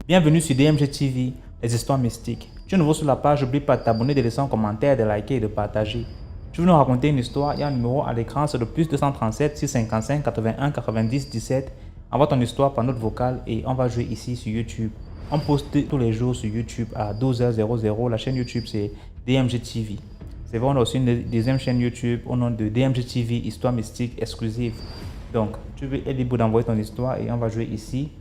Bienvenue sur DMG TV, les histoires mystiques. Tu es nouveau sur la page, n'oublie pas de t'abonner, de laisser un commentaire, de liker et de partager. Tu veux nous raconter une histoire, il y a un numéro à l'écran, c'est le plus 237 655 81 90 17. Envoie ton histoire par note vocale et on va jouer ici sur YouTube. On poste tous les jours sur YouTube à 12h00. La chaîne YouTube c'est DMG TV. C'est vrai, on a aussi une deuxième chaîne YouTube au nom de DMG TV, histoire mystique exclusive. Donc, tu es libre d'envoyer ton histoire et on va jouer ici.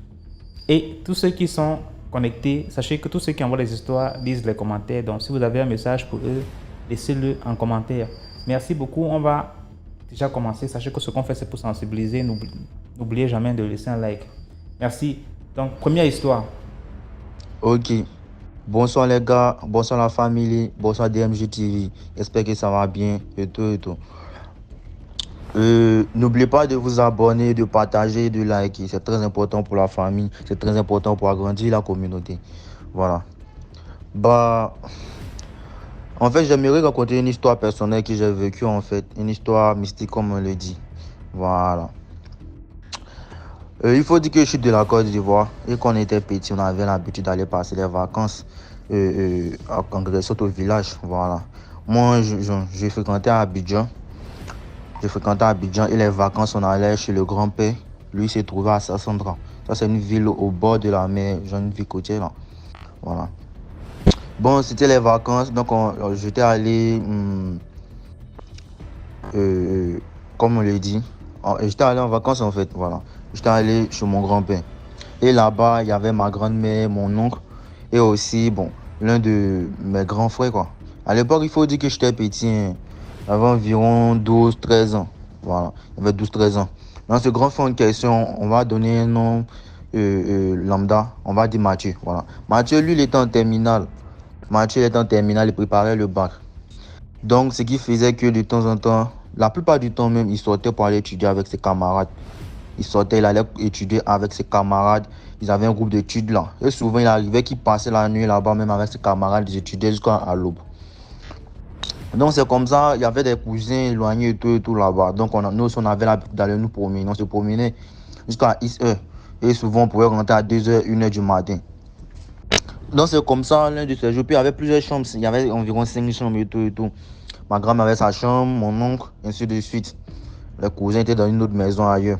Et tous ceux qui sont connectés, sachez que tous ceux qui envoient les histoires lisent les commentaires. Donc, si vous avez un message pour eux, laissez-le en commentaire. Merci beaucoup. On va déjà commencer. Sachez que ce qu'on fait, c'est pour sensibiliser. N'oubliez jamais de laisser un like. Merci. Donc, première histoire. Ok. Bonsoir les gars, bonsoir la famille, bonsoir DMG TV. J'espère que ça va bien et tout et tout. N'oubliez pas de vous abonner, de partager, de liker. C'est très important pour la famille, c'est très important pour agrandir la communauté. Voilà. En fait, j'aimerais raconter une histoire personnelle que j'ai vécue en fait, une histoire mystique comme on le dit. Voilà. Il faut dire que je suis de la Côte d'Ivoire et quand on était petit, on avait l'habitude d'aller passer les vacances en Grèce au village. Voilà. Moi, je fréquentais Abidjan. Je fréquentais Abidjan et les vacances, on allait chez le grand-père. Lui, il s'est trouvé à Sassandra. Ça, c'est une ville au bord de la mer, genre une ville côtière là. Voilà. Bon, c'était les vacances, donc j'étais allé, comme on le dit, j'étais allé en vacances en fait, voilà. J'étais allé chez mon grand-père. Et là-bas, il y avait ma grand-mère, mon oncle et aussi, bon, l'un de mes grands frères, quoi. À l'époque, il faut dire que j'étais petit, hein. J'avais environ 12-13 ans. Voilà, j'avais 12-13 ans. Dans ce grand frère en question, on va donner un nom lambda, on va dire Mathieu. Voilà. Mathieu, lui, il était en terminale. Mathieu était en terminale, il préparait le bac. Donc, ce qui faisait que de temps en temps, la plupart du temps même, il sortait pour aller étudier avec ses camarades. Il sortait, il allait étudier avec ses camarades. Ils avaient un groupe d'études là. Et souvent, il arrivait qu'il passait la nuit là-bas, même avec ses camarades, ils étudiaient jusqu'à l'aube. Donc, c'est comme ça, il y avait des cousins éloignés et tout là-bas. Donc, nous, on avait l'habitude d'aller nous promener. On se promenait jusqu'à 1h. Et souvent, on pouvait rentrer à 2h, 1h du matin. Donc, c'est comme ça, l'un de ces jours. Puis, il y avait plusieurs chambres. Il y avait environ 5 chambres et tout. Ma grand-mère avait sa chambre, mon oncle, ainsi de suite. Les cousins étaient dans une autre maison ailleurs.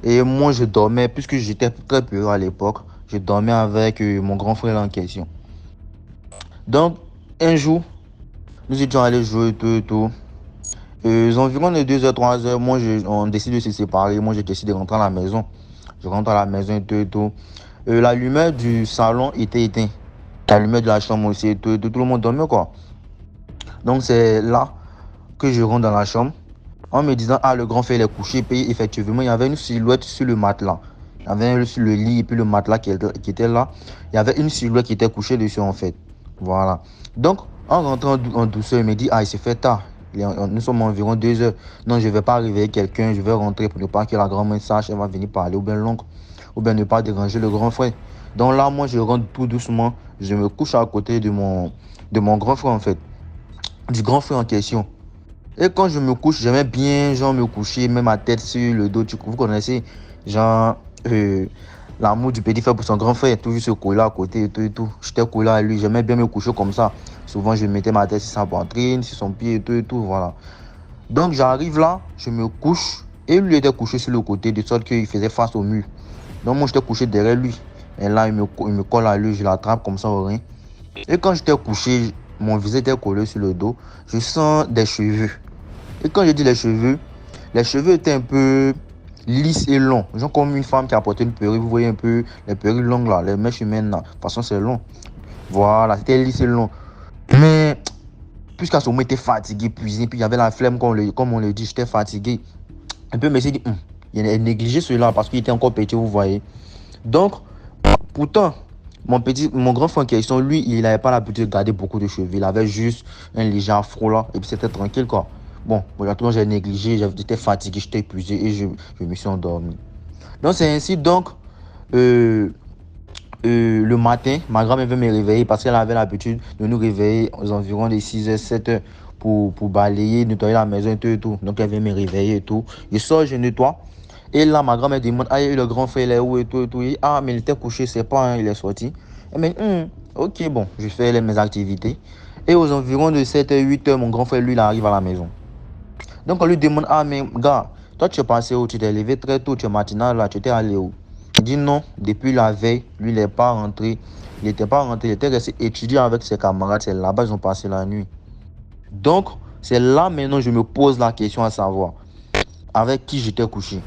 Et moi, je dormais, puisque j'étais très peureux à l'époque, je dormais avec mon grand frère en question. Donc, un jour, nous étions allés jouer et tout. Environ les 2h, 3h, moi, on décide de se séparer. Moi, j'ai décidé de rentrer à la maison. Je rentre à la maison et tout. La lumière du salon était éteinte. La lumière de la chambre aussi et tout. Tout le monde dormait, quoi. Donc, c'est là que je rentre dans la chambre en me disant, ah, le grand frère, il est couché. Puis, effectivement, il y avait une silhouette sur le matelas. Il y avait sur le lit et puis le matelas qui était là. Il y avait une silhouette qui était couchée dessus, en fait. Voilà. Donc, en rentrant en douceur, il me dit, ah, il s'est fait tard. Nous sommes environ 2h. Non, je ne vais pas réveiller quelqu'un. Je vais rentrer pour ne pas que la grand-mère sache. Elle va venir parler ou bien l'oncle. Ou bien ne pas déranger le grand frère. Donc là, moi, je rentre tout doucement. Je me couche à côté de mon grand frère, en fait. Du grand frère en question. Et quand je me couche, j'aimais bien, genre, me coucher, même ma tête sur le dos. Vous connaissez, genre, l'amour du petit frère pour son grand frère. Toujours se coller à côté et tout. J'étais collé à lui. J'aimais bien me coucher comme ça. Souvent, je mettais ma tête sur sa poitrine, sur son pied et tout, voilà. Donc, j'arrive là, je me couche. Et lui était couché sur le côté, de sorte qu'il faisait face au mur. Donc, moi, j'étais couché derrière lui. Et là, il me colle à lui, je l'attrape comme ça au rein. Et quand j'étais couché, mon visage était collé sur le dos. Je sens des cheveux. Et quand je dis les cheveux étaient un peu lisses et longs. Genre comme une femme qui a porté une perruque. Vous voyez un peu les perruques longues là, les mèches humaines là. De toute façon, c'est long. Voilà, c'était lisse et long. Mais, puisqu'à ce moment, j'étais fatigué, épuisé, puis il y avait la flemme, comme on le dit, j'étais fatigué. Un peu, mais j'ai dit, il a négligé celui-là parce qu'il était encore petit, vous voyez. Donc, pourtant, mon grand frère en question, lui, il n'avait pas l'habitude de garder beaucoup de cheveux. Il avait juste un léger afro là, et puis c'était tranquille, quoi. Bon, exactement, j'ai négligé, j'étais fatigué, j'étais épuisé et je me suis endormi. Donc, c'est ainsi, donc, le matin, ma grand-mère veut me réveiller parce qu'elle avait l'habitude de nous réveiller aux environs des 6h, 7h pour balayer, nettoyer la maison et tout. Donc, elle vient me réveiller et tout. Je sors, je nettoie. Et là, ma grand-mère demande, ah, le grand frère, il est où et tout et tout. Ah, mais il était couché, c'est pas, hein, il est sorti. Elle me dit, ok, bon, je fais mes activités. Et aux environs de 7h, 8h, mon grand frère, lui, il arrive à la maison. Donc, on lui demande, ah, mais gars, toi, tu es passé où? Tu t'es levé très tôt, tu es matinal, là, tu étais allé où? Il dit non, depuis la veille, lui, il n'est pas rentré. Il n'était pas rentré, il était resté étudier avec ses camarades. C'est là-bas, ils ont passé la nuit. Donc, c'est là maintenant je me pose la question à savoir avec qui j'étais couché.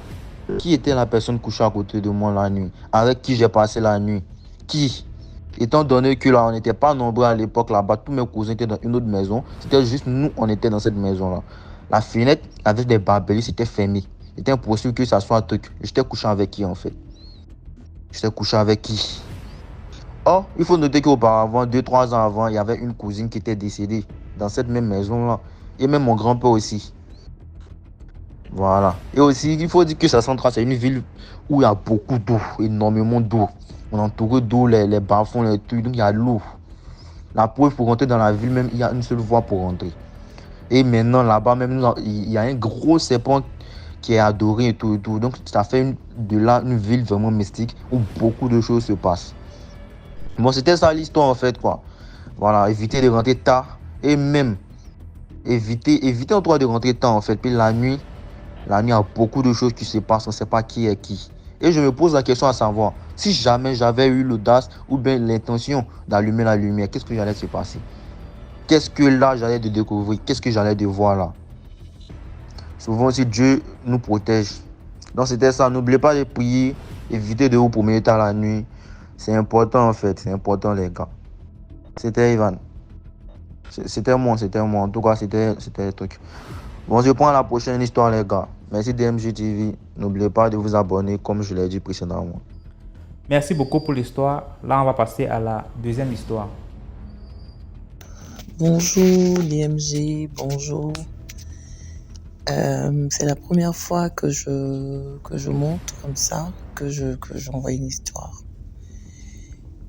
Qui était la personne couchée à côté de moi la nuit? Avec qui j'ai passé la nuit? Qui? Étant donné que là, on n'était pas nombreux à l'époque là-bas, tous mes cousins étaient dans une autre maison. C'était juste nous, on était dans cette maison-là. La fenêtre avec des barbelés, c'était fermé. C'était impossible que ça soit un truc. J'étais couché avec qui en fait? J'étais couché avec qui? Oh, il faut noter qu'auparavant, 2, 3 ans avant, il y avait une cousine qui était décédée dans cette même maison-là. Et même mon grand-père aussi. Voilà. Et aussi, il faut dire que Sassandra, c'est une ville où il y a beaucoup d'eau, énormément d'eau. On est entouré d'eau, les bas-fonds, les trucs, donc il y a l'eau. La preuve, pour rentrer dans la ville, même, il y a une seule voie pour rentrer. Et maintenant, là-bas, même, il y a un gros serpent qui est adoré et tout et tout. Donc, ça fait de là une ville vraiment mystique où beaucoup de choses se passent. Bon, c'était ça l'histoire, en fait, quoi. Voilà, éviter de rentrer tard. Et même, éviter en toi de rentrer tard, en fait. Puis la nuit, il y a beaucoup de choses qui se passent, on ne sait pas qui est qui. Et je me pose la question à savoir, si jamais j'avais eu l'audace ou bien l'intention d'allumer la lumière, qu'est-ce que j'allais se passer? Qu'est-ce que là j'allais de découvrir? Qu'est-ce que j'allais de voir là? Souvent aussi Dieu nous protège. Donc c'était ça, n'oubliez pas de prier, évitez de vous promener tard la nuit. C'est important en fait, c'est important les gars. C'était Ivan. C'était moi. En tout cas, c'était le truc. Bon, je prends la prochaine histoire, les gars. Merci DMG TV. N'oubliez pas de vous abonner, comme je l'ai dit précédemment. Merci beaucoup pour l'histoire. Là, on va passer à la deuxième histoire. Bonjour DMG, bonjour. C'est la première fois que je monte comme ça, que j'envoie une histoire.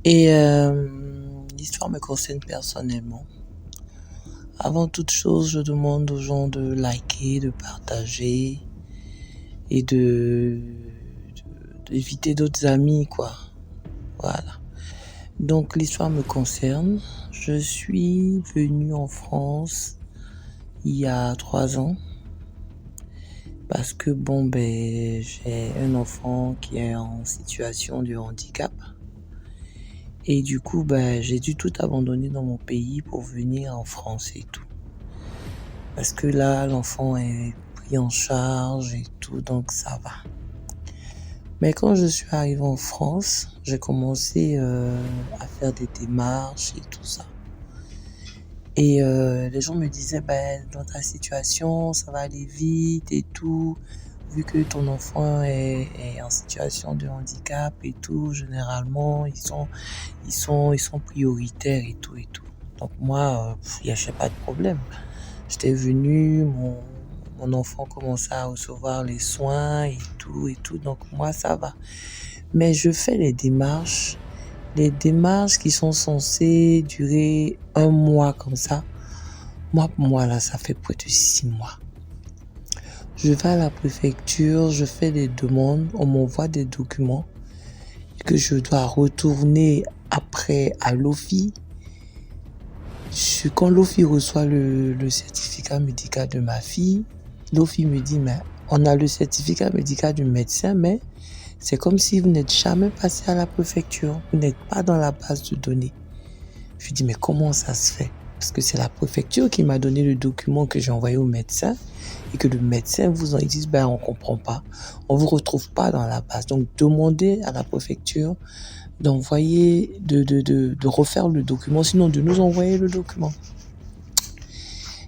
Et l'histoire me concerne personnellement. Avant toute chose, je demande aux gens de liker, de partager et d'éviter d'autres amis, quoi. Voilà. Donc l'histoire me concerne. Je suis venue en France il y a 3 ans parce que j'ai un enfant qui est en situation de handicap. Et du coup, j'ai dû tout abandonner dans mon pays pour venir en France et tout. Parce que là, l'enfant est pris en charge et tout, donc ça va. Mais quand je suis arrivée en France, j'ai commencé à faire des démarches et tout ça. Et les gens me disaient, dans ta situation, ça va aller vite et tout. Vu que ton enfant est en situation de handicap et tout, généralement, ils sont prioritaires et tout et tout. Donc moi, il n'y avait pas de problème. J'étais venue, mon enfant commençait à recevoir les soins et tout, donc moi, ça va. Mais je fais les démarches qui sont censées durer 1 mois comme ça. Pour moi, là, ça fait près de 6 mois. Je vais à la préfecture, je fais des demandes, on m'envoie des documents que je dois retourner après à l'OFI. Quand l'OFI reçoit le certificat médical de ma fille, l'OFI me dit, mais on a le certificat médical du médecin, mais c'est comme si vous n'êtes jamais passé à la préfecture, vous n'êtes pas dans la base de données. Je dis, mais comment ça se fait? Parce que c'est la préfecture qui m'a donné le document que j'ai envoyé au médecin et que le médecin ils disent, on comprend pas, on vous retrouve pas dans la base. Donc, demandez à la préfecture d'envoyer, de refaire le document, sinon de nous envoyer le document.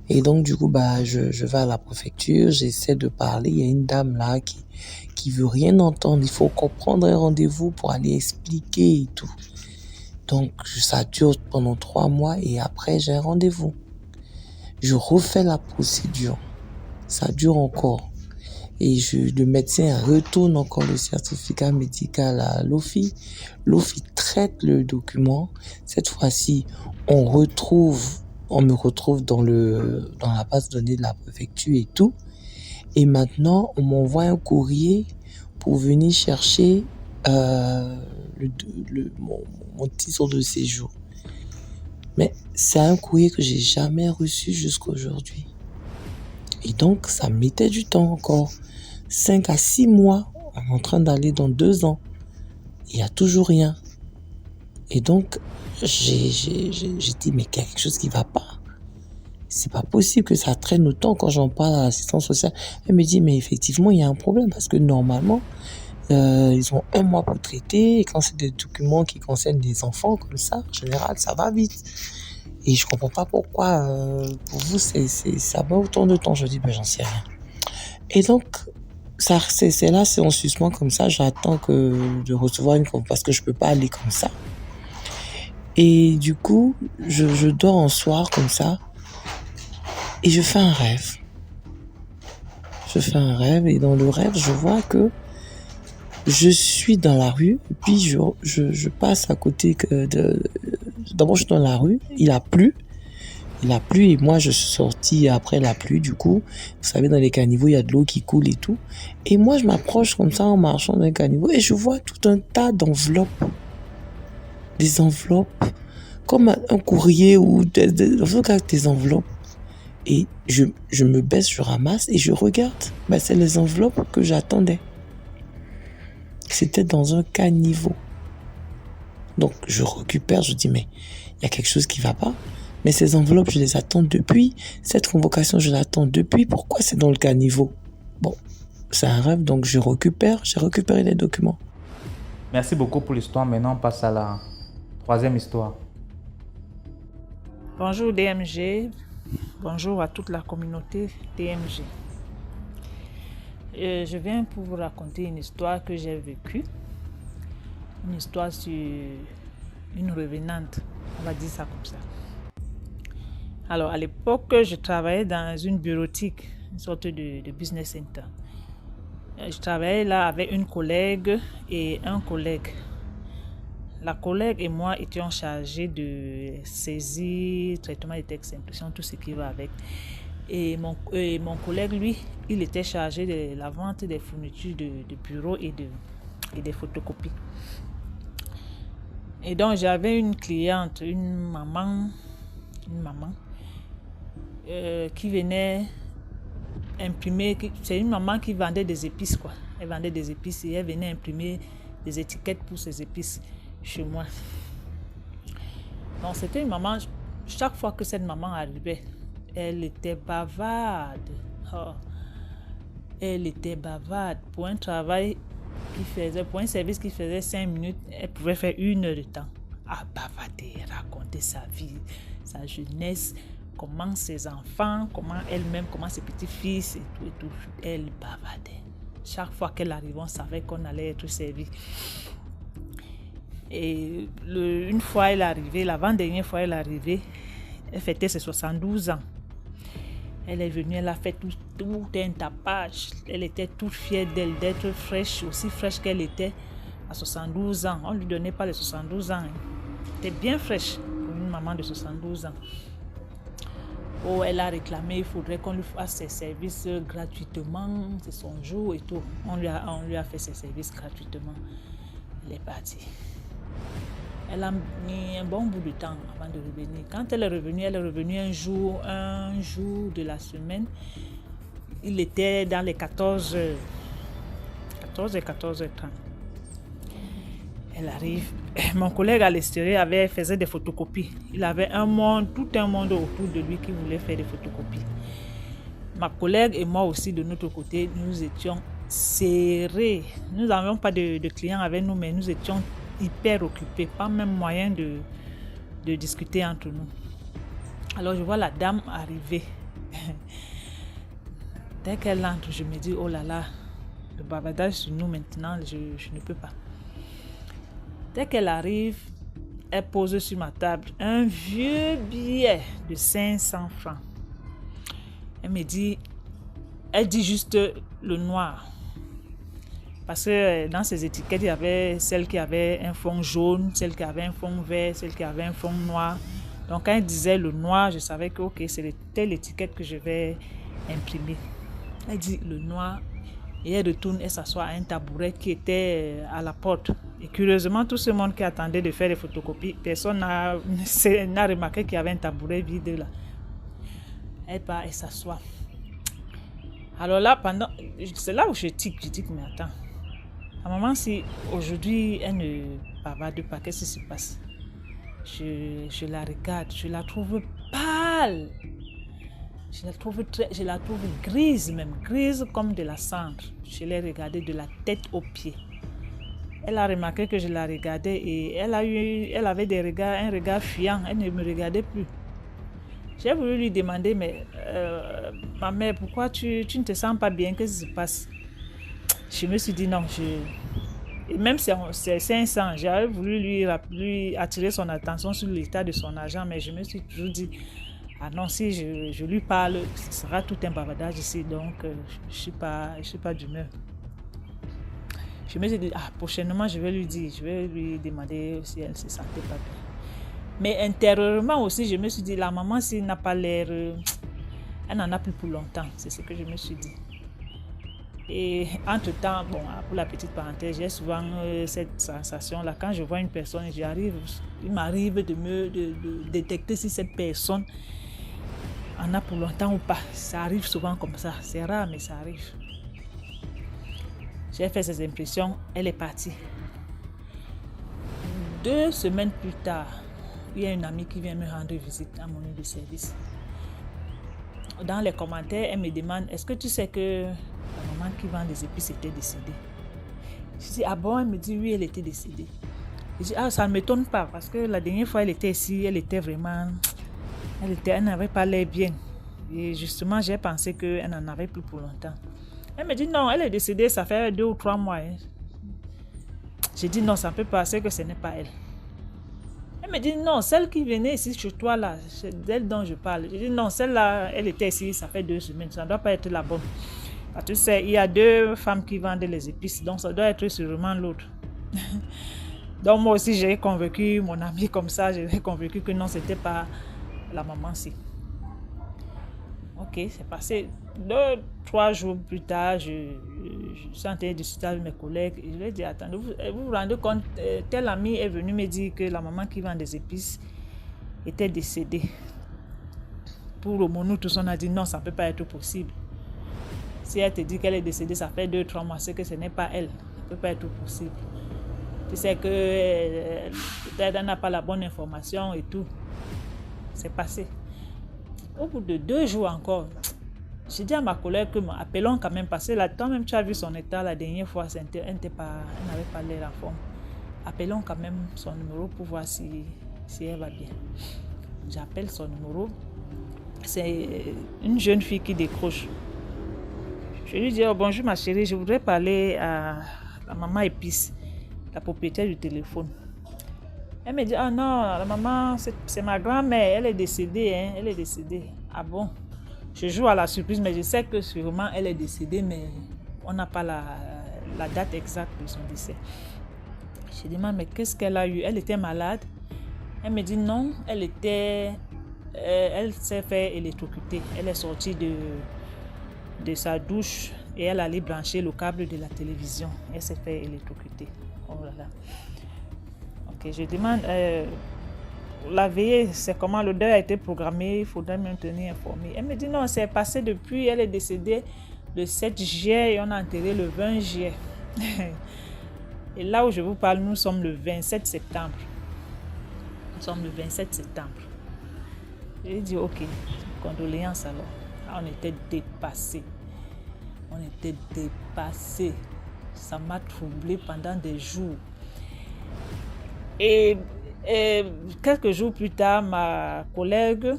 Et donc, du coup, je vais à la préfecture, j'essaie de parler, il y a une dame là qui veut rien entendre, il faut prendre un rendez-vous pour aller expliquer et tout. Donc, ça dure pendant 3 mois et après, j'ai un rendez-vous. Je refais la procédure. Ça dure encore. Et le médecin retourne encore le certificat médical à l'OFI. L'OFI traite le document. Cette fois-ci, on retrouve on me retrouve dans la base de données de la préfecture et tout. Et maintenant, on m'envoie un courrier pour venir chercher mon titre de séjour. Mais c'est un courrier que j'ai jamais reçu jusqu'à aujourd'hui. Et donc, ça mettait du temps encore. 5 à 6 mois, on est en train d'aller dans 2 ans. Il n'y a toujours rien. Et donc, j'ai dit, mais quelque chose qui ne va pas. C'est pas possible que ça traîne autant. Quand j'en parle à l'assistance sociale, elle me dit, mais effectivement, il y a un problème. Parce que normalement, ils ont 1 mois pour traiter. Et quand c'est des documents qui concernent des enfants comme ça, en général, ça va vite. Et je comprends pas pourquoi, pour vous, ça met autant de temps. Je dis, ben, j'en sais rien. Et donc, c'est là, c'est en suspens comme ça. J'attends de recevoir une convocation parce que je peux pas aller comme ça. Et du coup, je dors un soir comme ça. Et je fais un rêve. Et dans le rêve, je vois que je suis dans la rue. Et puis, je passe à côté d'abord, je suis dans la rue. Il a plu. Et moi, je suis sorti après la pluie. Du coup, vous savez, dans les caniveaux, il y a de l'eau qui coule et tout. Et moi, je m'approche comme ça en marchant dans les caniveaux. Et je vois tout un tas d'enveloppes. Des enveloppes. Comme un courrier ou des enveloppes. Et je me baisse, je ramasse et je regarde. Ben, c'est les enveloppes que j'attendais. C'était dans un caniveau. Donc, je récupère, je dis, mais il y a quelque chose qui ne va pas. Mais ces enveloppes, je les attends depuis. Cette convocation, je l'attends depuis. Pourquoi c'est dans le caniveau? Bon, c'est un rêve, donc j'ai récupéré les documents. Merci beaucoup pour l'histoire. Maintenant, on passe à la 3e histoire. Bonjour DMG, bonjour à toute la communauté DMG. Je viens pour vous raconter une histoire que j'ai vécue. Une histoire sur une revenante, on va dire ça comme ça. Alors, à l'époque, je travaillais dans une bureautique, une sorte de business center. Je travaillais là avec une collègue et un collègue. La collègue et moi étions chargés de saisie, traitement des textes, impression, tout ce qui va avec. Et mon collègue, lui, il était chargé de la vente des fournitures de bureau et des photocopies. Et donc, j'avais une cliente, une maman, qui venait imprimer. C'est une maman qui vendait des épices, quoi. Elle vendait des épices et elle venait imprimer des étiquettes pour ses épices chez moi. Donc, c'était une maman, chaque fois que cette maman arrivait, elle était bavarde. Oh. Elle était bavarde. Pour un travail qu'il faisait, pour un service qui faisait 5 minutes, elle pouvait faire 1 heure de temps à bavarder, raconter sa vie, sa jeunesse, comment ses enfants, comment elle-même, comment ses petits-fils et tout. Elle bavardait. Chaque fois qu'elle arrivait, on savait qu'on allait être servi. Et une fois elle est arrivée, l'avant-dernière fois elle est arrivée, elle fêtait ses 72 ans. Elle est venue, elle a fait tout un tapage. Elle était toute fière d'elle, d'être fraîche, aussi fraîche qu'elle était à 72 ans. On ne lui donnait pas les 72 ans. Elle était bien fraîche pour une maman de 72 ans. Oh, elle a réclamé, il faudrait qu'on lui fasse ses services gratuitement. C'est son jour et tout. On lui a fait ses services gratuitement. Elle est partie. Elle a mis un bon bout de temps avant de revenir. Quand elle est revenue un jour de la semaine. Il était dans les 14h30. Elle arrive. Mon collègue à l'extérieur faisait des photocopies. Il avait tout un monde autour de lui qui voulait faire des photocopies. Ma collègue et moi aussi, de notre côté, nous étions serrés. Nous n'avions pas de clients avec nous, mais nous étions hyper occupés. Pas même moyen de discuter entre nous. Alors, je vois la dame arriver. Dès qu'elle entre, je me dis, oh là là, le bavardage sur nous maintenant, je ne peux pas. Dès qu'elle arrive, elle pose sur ma table un vieux billet de 500 francs. Elle dit juste le noir. Parce que dans ces étiquettes, il y avait celle qui avait un fond jaune, celle qui avait un fond vert, celle qui avait un fond noir. Donc, quand elle disait le noir, je savais que ok, c'était l'étiquette que je vais imprimer. Elle dit le noir et elle retourne et s'assoit à un tabouret qui était à la porte. Et curieusement, tout ce monde qui attendait de faire les photocopies, personne n'a remarqué qu'il y avait un tabouret vide là. Elle part et s'assoit. Alors là, c'est là où je tique. Je dis mais attends, la maman, si aujourd'hui elle ne bavarde pas, qu'est-ce qui se passe? Je la regarde, je la trouve pâle. Je la trouve grise même, grise comme de la cendre. Je l'ai regardée de la tête aux pieds. Elle a remarqué que je la regardais et elle avait un regard fuyant. Elle ne me regardait plus. J'ai voulu lui demander, mais ma mère, pourquoi tu ne te sens pas bien? Qu'est-ce qui se passe? Je me suis dit non, et même si c'est 500, j'avais voulu lui attirer son attention sur l'état de son argent, mais je me suis toujours dit, ah non, si je lui parle, ce sera tout un bavardage ici, donc je ne suis pas d'humeur. Je me suis dit, prochainement, je vais lui demander si elle ne se sentait pas bien. Mais intérieurement aussi, je me suis dit, la maman, s'il n'a pas l'air, elle n'en a plus pour longtemps, c'est ce que je me suis dit. Et entre-temps, bon, pour la petite parenthèse, j'ai souvent cette sensation-là. Quand je vois une personne, il m'arrive de détecter si cette personne en a pour longtemps ou pas. Ça arrive souvent comme ça. C'est rare, mais ça arrive. J'ai fait ces impressions, elle est partie. 2 semaines plus tard, il y a une amie qui vient me rendre visite à mon lieu de service. Dans les commentaires, elle me demande, est-ce que tu sais que la maman qui vend des épices était décédée? Je dis, ah bon? Elle me dit, oui, elle était décédée. Je dis, ça ne m'étonne pas, parce que la dernière fois, elle était ici, elle n'avait pas l'air bien. Et justement, j'ai pensé qu'elle n'en avait plus pour longtemps. Elle me dit, non, elle est décédée, ça fait 2 ou 3 mois. J'ai dit, non, ça ne peut pas, c'est que ce n'est pas elle. Elle me dit, non, celle qui venait ici chez toi, là, c'est d'elle dont je parle. Je dis, non, celle-là, elle était ici, ça fait 2 semaines, ça ne doit pas être la bonne. Parce que tu sais, il y a 2 femmes qui vendent les épices, donc ça doit être sûrement l'autre. Donc moi aussi, j'ai convaincu mon ami comme ça, j'ai convaincu que non, c'était pas la maman-ci. Ok, c'est passé 2-3 jours plus tard, je suis en train de discuter avec mes collègues et je lui ai dit, attendez, vous vous rendez compte, tel ami est venu me dire que la maman qui vend des épices était décédée. Pour le moment, nous tous on a dit non, ça ne peut pas être possible. Si elle te dit qu'elle est décédée, ça fait 2-3 mois, c'est que ce n'est pas elle, ça ne peut pas être possible. Tu sais que peut-être elle n'a pas la bonne information et tout. C'est passé. Au bout de 2 jours encore, j'ai dit à ma collègue que appelons quand même, parce que là, toi-même tu as vu son état la dernière fois, elle n'avait pas l'air en forme. Appelons quand même son numéro pour voir si elle va bien. J'appelle son numéro. C'est une jeune fille qui décroche. Je lui dis, bonjour ma chérie, je voudrais parler à la maman Épice, la propriétaire du téléphone. Elle me dit, ah non, la maman, c'est ma grand-mère, elle est décédée, hein, elle est décédée. Ah bon? Je joue à la surprise, mais je sais que sûrement elle est décédée, mais on n'a pas la date exacte de son décès. Je demande, mais qu'est-ce qu'elle a eu? Elle était malade? Elle me dit, non, elle s'est fait électrocuter. Elle est sortie de sa douche et elle allait brancher le câble de la télévision. Elle s'est fait électrocuter. Oh là là. Ok, je demande, la veillée, c'est comment le deuil a été programmé, il faudrait me tenir informé. Elle me dit non, c'est passé depuis, elle est décédée le 7 juillet et on a enterré le 20 juillet. Et là où je vous parle, nous sommes le 27 septembre. Nous sommes le 27 septembre. J'ai dit ok, condoléances alors. On était dépassés. On était dépassés. Ça m'a troublé pendant des jours. Et quelques jours plus tard, ma collègue,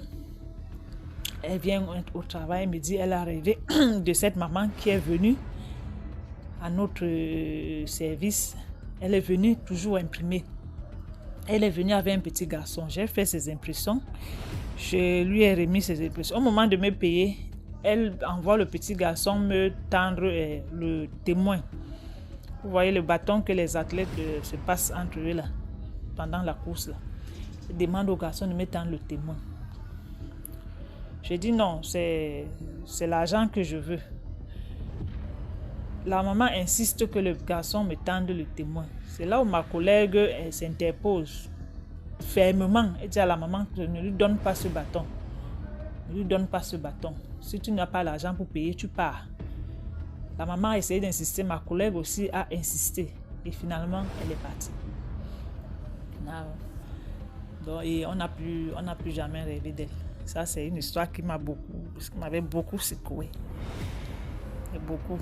elle vient au travail, elle me dit, elle est arrivée de cette maman qui est venue à notre service. Elle est venue toujours imprimer. Elle est venue avec un petit garçon. J'ai fait ses impressions. Je lui ai remis ses impressions. Au moment de me payer, elle envoie le petit garçon me tendre le témoin. Vous voyez le bâton que les athlètes se passent entre eux là, pendant la course là. demande au garçon de me tendre le témoin. J'ai dit non, c'est l'argent que je veux. La maman insiste que le garçon me tende le témoin. C'est là où ma collègue s'interpose fermement et dit à la maman que ne lui donne pas ce bâton. Ne lui donne pas ce bâton. Si tu n'as pas l'argent pour payer, tu pars. La maman a essayé d'insister, ma collègue aussi a insisté. Et finalement, elle est partie. Donc, et on n'a plus jamais rêvé d'elle. Ça, c'est une histoire qui m'avait beaucoup secoué. Beaucoup.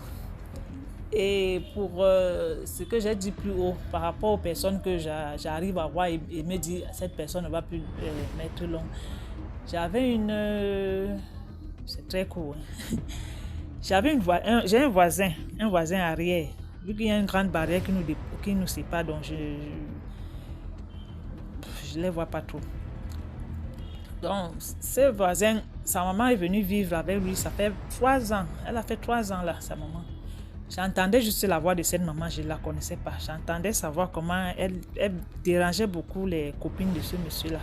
Et pour ce que j'ai dit plus haut, par rapport aux personnes que j'arrive à voir et me dire cette personne ne va plus mettre long. J'avais c'est très court. Hein. J'ai un voisin arrière. Vu qu'il y a une grande barrière qui nous sépare, donc je ne les vois pas trop. Donc, ce voisin, sa maman est venue vivre avec lui, ça fait 3 ans. Elle a fait 3 ans là, sa maman. J'entendais juste la voix de cette maman, je ne la connaissais pas. J'entendais savoir comment elle dérangeait beaucoup les copines de ce monsieur-là.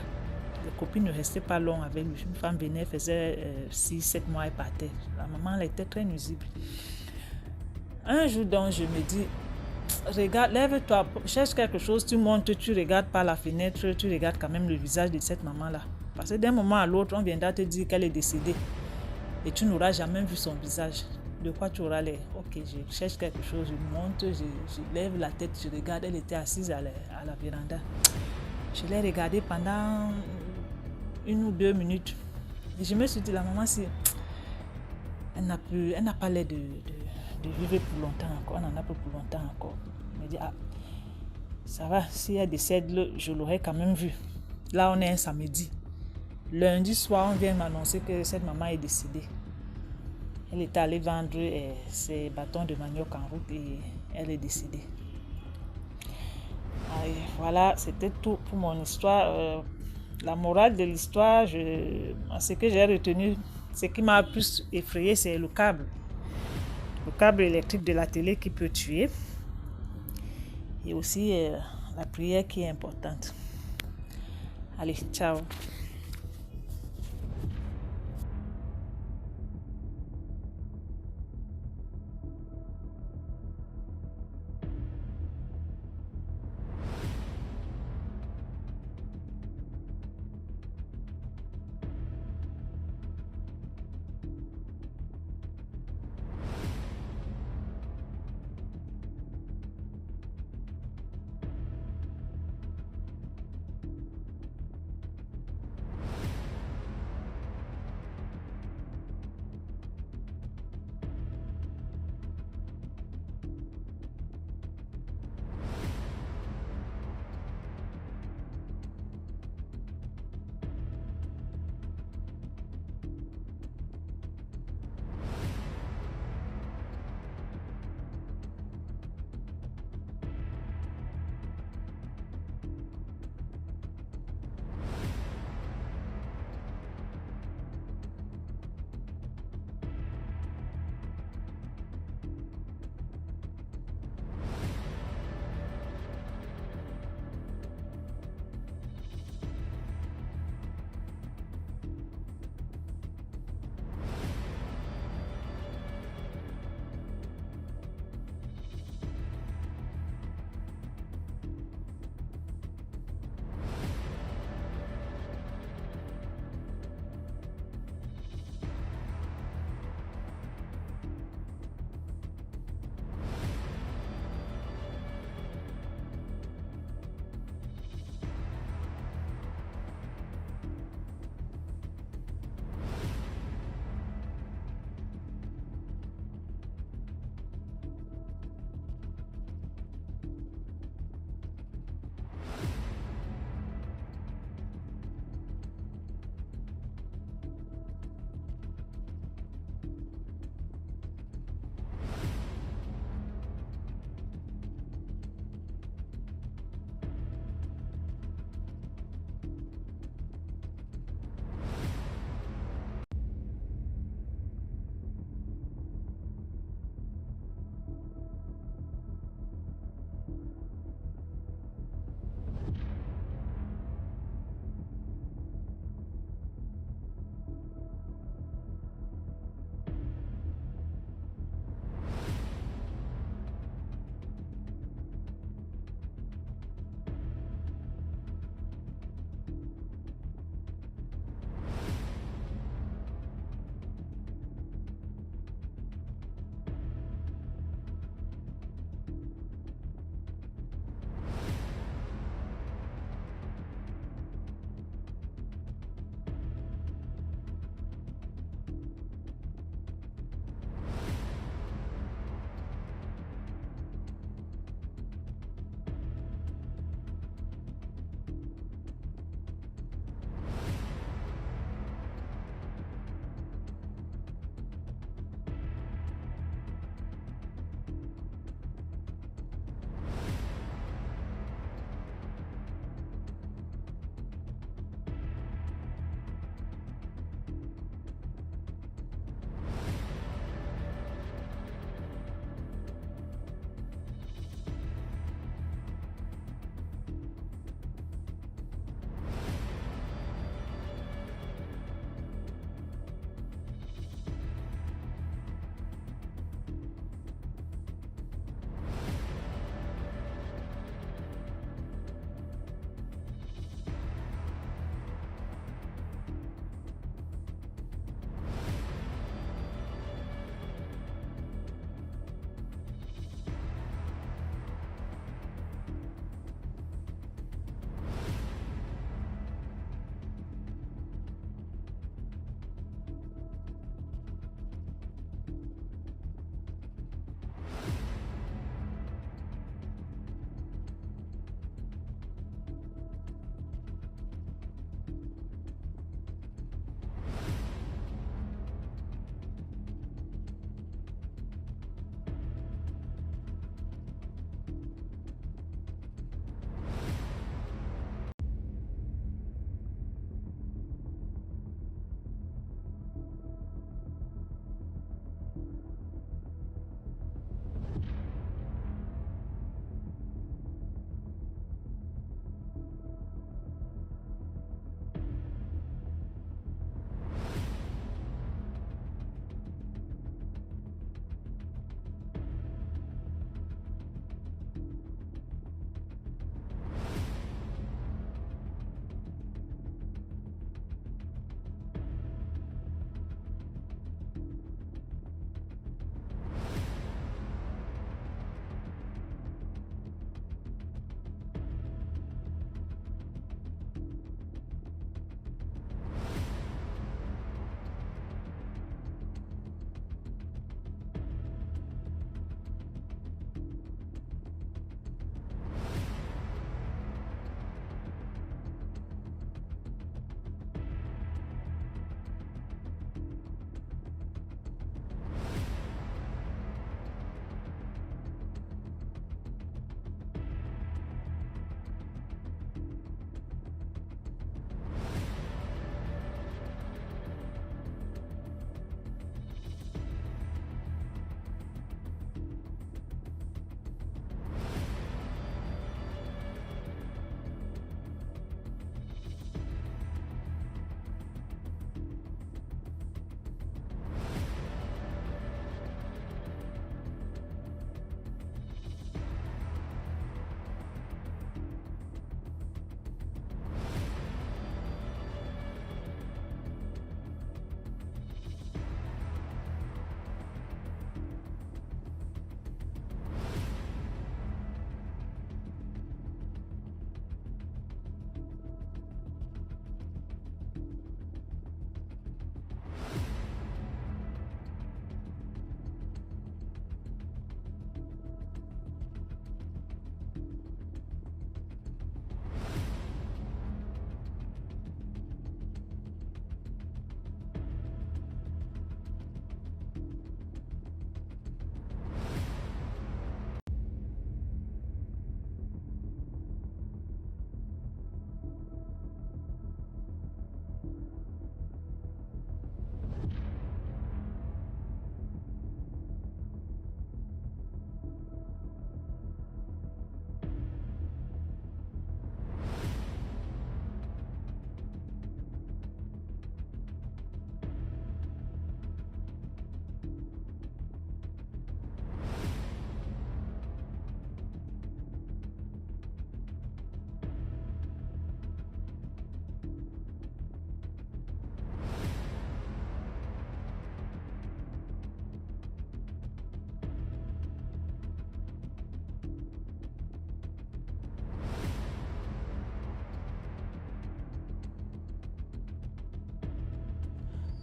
Les copines ne restaient pas longs avec lui. Une femme venait, faisait 6-7 mois, elle partait. La maman, elle était très nuisible. Un jour donc, je me dis, regarde, lève-toi, cherche quelque chose, tu montes, tu regardes par la fenêtre, tu regardes quand même le visage de cette maman-là. Parce que d'un moment à l'autre, on viendra te dire qu'elle est décédée. Et tu n'auras jamais vu son visage. De quoi tu auras l'air? Ok, je cherche quelque chose, je monte, je lève la tête, je regarde, elle était assise à la véranda. Je l'ai regardée pendant 1 ou 2 minutes. Et je me suis dit, la maman, si elle n'a pas l'air de vivre pour longtemps encore, elle n'en a pas pour longtemps encore. Je me dis, ça va, si elle décède, je l'aurais quand même vu. Là, on est un samedi. Lundi soir, on vient m'annoncer que cette maman est décédée. Elle était allée vendre ses bâtons de manioc en route et elle est décédée. Et voilà, c'était tout pour mon histoire. La morale de l'histoire, ce que j'ai retenu, ce qui m'a plus effrayé, c'est le câble. Le câble électrique de la télé qui peut tuer. Et aussi la prière qui est importante. Allez, ciao.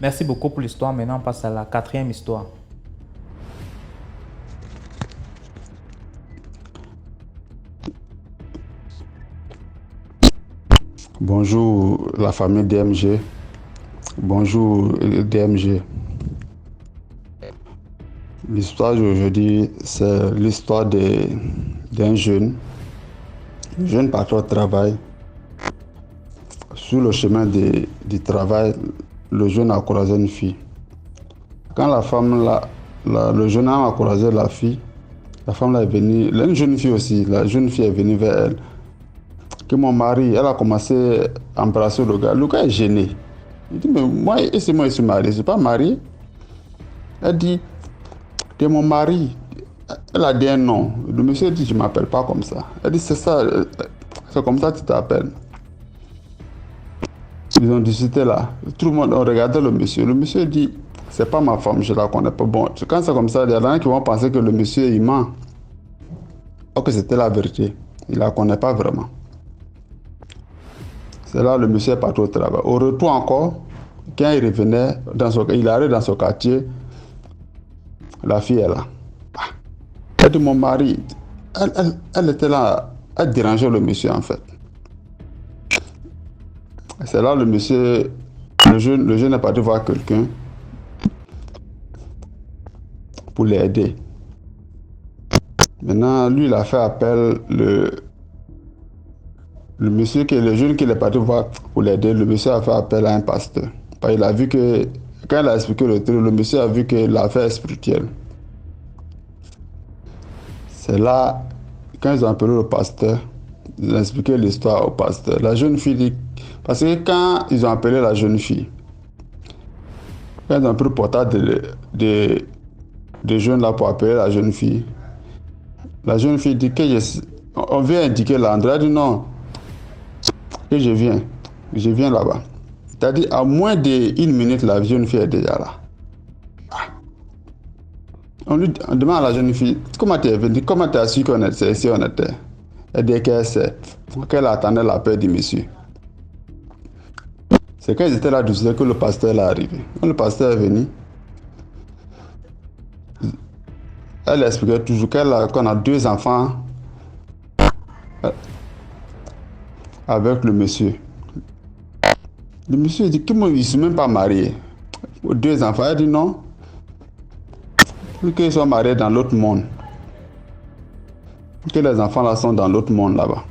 Merci beaucoup pour l'histoire. Maintenant, on passe à la quatrième histoire. Bonjour la famille DMG. Bonjour DMG. L'histoire d'aujourd'hui, c'est l'histoire d'un jeune patron de travail. Sur le chemin du travail, le jeune a croisé une fille. Quand le jeune homme a croisé la fille, la femme là est venue, une jeune fille aussi, la jeune fille est venue vers elle. Que mon mari, elle a commencé à embrasser le gars. Le gars est gêné. Il dit, mais moi, je suis marié, je ne suis pas marié. Elle dit, t'es mon mari. Elle a dit un nom. Le monsieur dit, je ne m'appelle pas comme ça. Elle dit, c'est ça, c'est comme ça que tu t'appelles. Ils ont discuté là. Tout le monde a regardé le monsieur. Le monsieur dit, c'est pas ma femme, je la connais pas. Bon, quand c'est comme ça, il y en a qui vont penser que le monsieur, il ment. Or que c'était la vérité. Il la connaît pas vraiment. C'est là le monsieur est parti au travail. Au retour encore, quand il revenait, il arrive dans son quartier, la fille est là. Elle dit, mon mari, elle était là, elle dérangeait le monsieur en fait. C'est là le monsieur, le jeune est parti voir quelqu'un pour l'aider. Maintenant, lui, il a fait appel, le jeune qui est parti voir pour l'aider, le monsieur a fait appel à un pasteur. Il a vu que, quand il a expliqué le truc, le monsieur a vu que l'affaire est spirituelle. C'est là, quand ils ont appelé le pasteur, ils ont expliqué l'histoire au pasteur. La jeune fille dit, parce que quand ils ont appelé la jeune fille, quand ils ont pris le portable de jeunes là pour appeler la jeune fille dit que on vient indiquer l'endroit. Elle dit non, que je viens là-bas. C'est-à-dire, à moins d'une minute, la jeune fille est déjà là. On demande à la jeune fille, comment tu es venue, comment tu as su qu'on était ici, on était. Elle dit qu'elle attendait l'appel du monsieur. C'est quand ils étaient là que le pasteur est arrivé. Quand le pasteur est venu, elle expliquait toujours qu'on a 2 enfants avec le monsieur. Le monsieur dit qu'ils ne sont même pas mariés. 2 enfants. Elle dit non. Qu'ils soient mariés dans l'autre monde. Que les enfants là sont dans l'autre monde là-bas.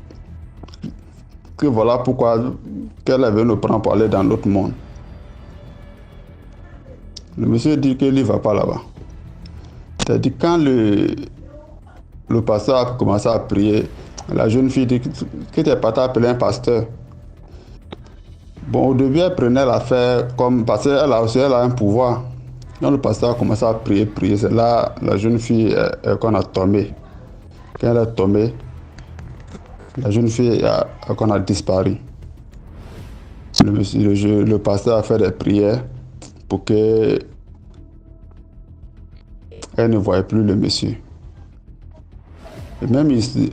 Que voilà pourquoi qu'elle est venue nous prendre pour aller dans l'autre monde. Le monsieur dit qu'il ne va pas là-bas. C'est-à-dire quand le pasteur a commencé à prier, la jeune fille dit que tu n'es pas appelé un pasteur. Bon, au début, elle prenait l'affaire comme parce qu'elle a un pouvoir. Quand le pasteur a commencé à prier, c'est là la jeune fille qu'on a tombé. Quand elle est tombée, la jeune fille qu'on a disparu. Le pasteur a fait des prières pour que elle ne voyait plus le monsieur. Et même ici,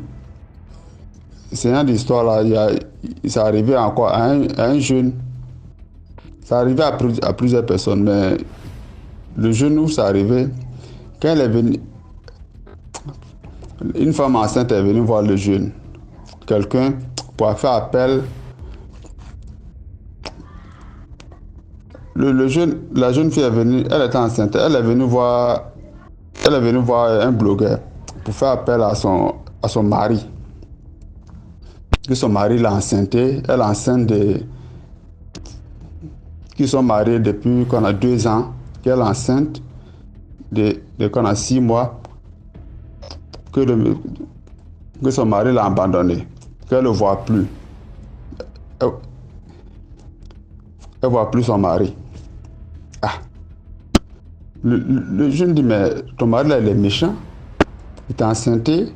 c'est une histoire là, ça arrivait encore à un jeune. Ça arrivait à plusieurs personnes, mais le jeune où ça arrivait, quand elle est venue, une femme enceinte est venue voir le jeune. Quelqu'un pour faire appel. La jeune fille est venue, elle était enceinte, elle est venue voir un blogueur pour faire appel à son mari. Que son mari l'a enceinté, elle est enceinte qu'ils sont mariés depuis qu'on a 2 ans, qu'elle est enceinte de qu'on a 6 mois, que son mari l'a abandonné, qu'elle ne voit plus. Elle ne voit plus son mari. Le jeune dit, mais ton mari là, il est méchant, il t'a enceinté.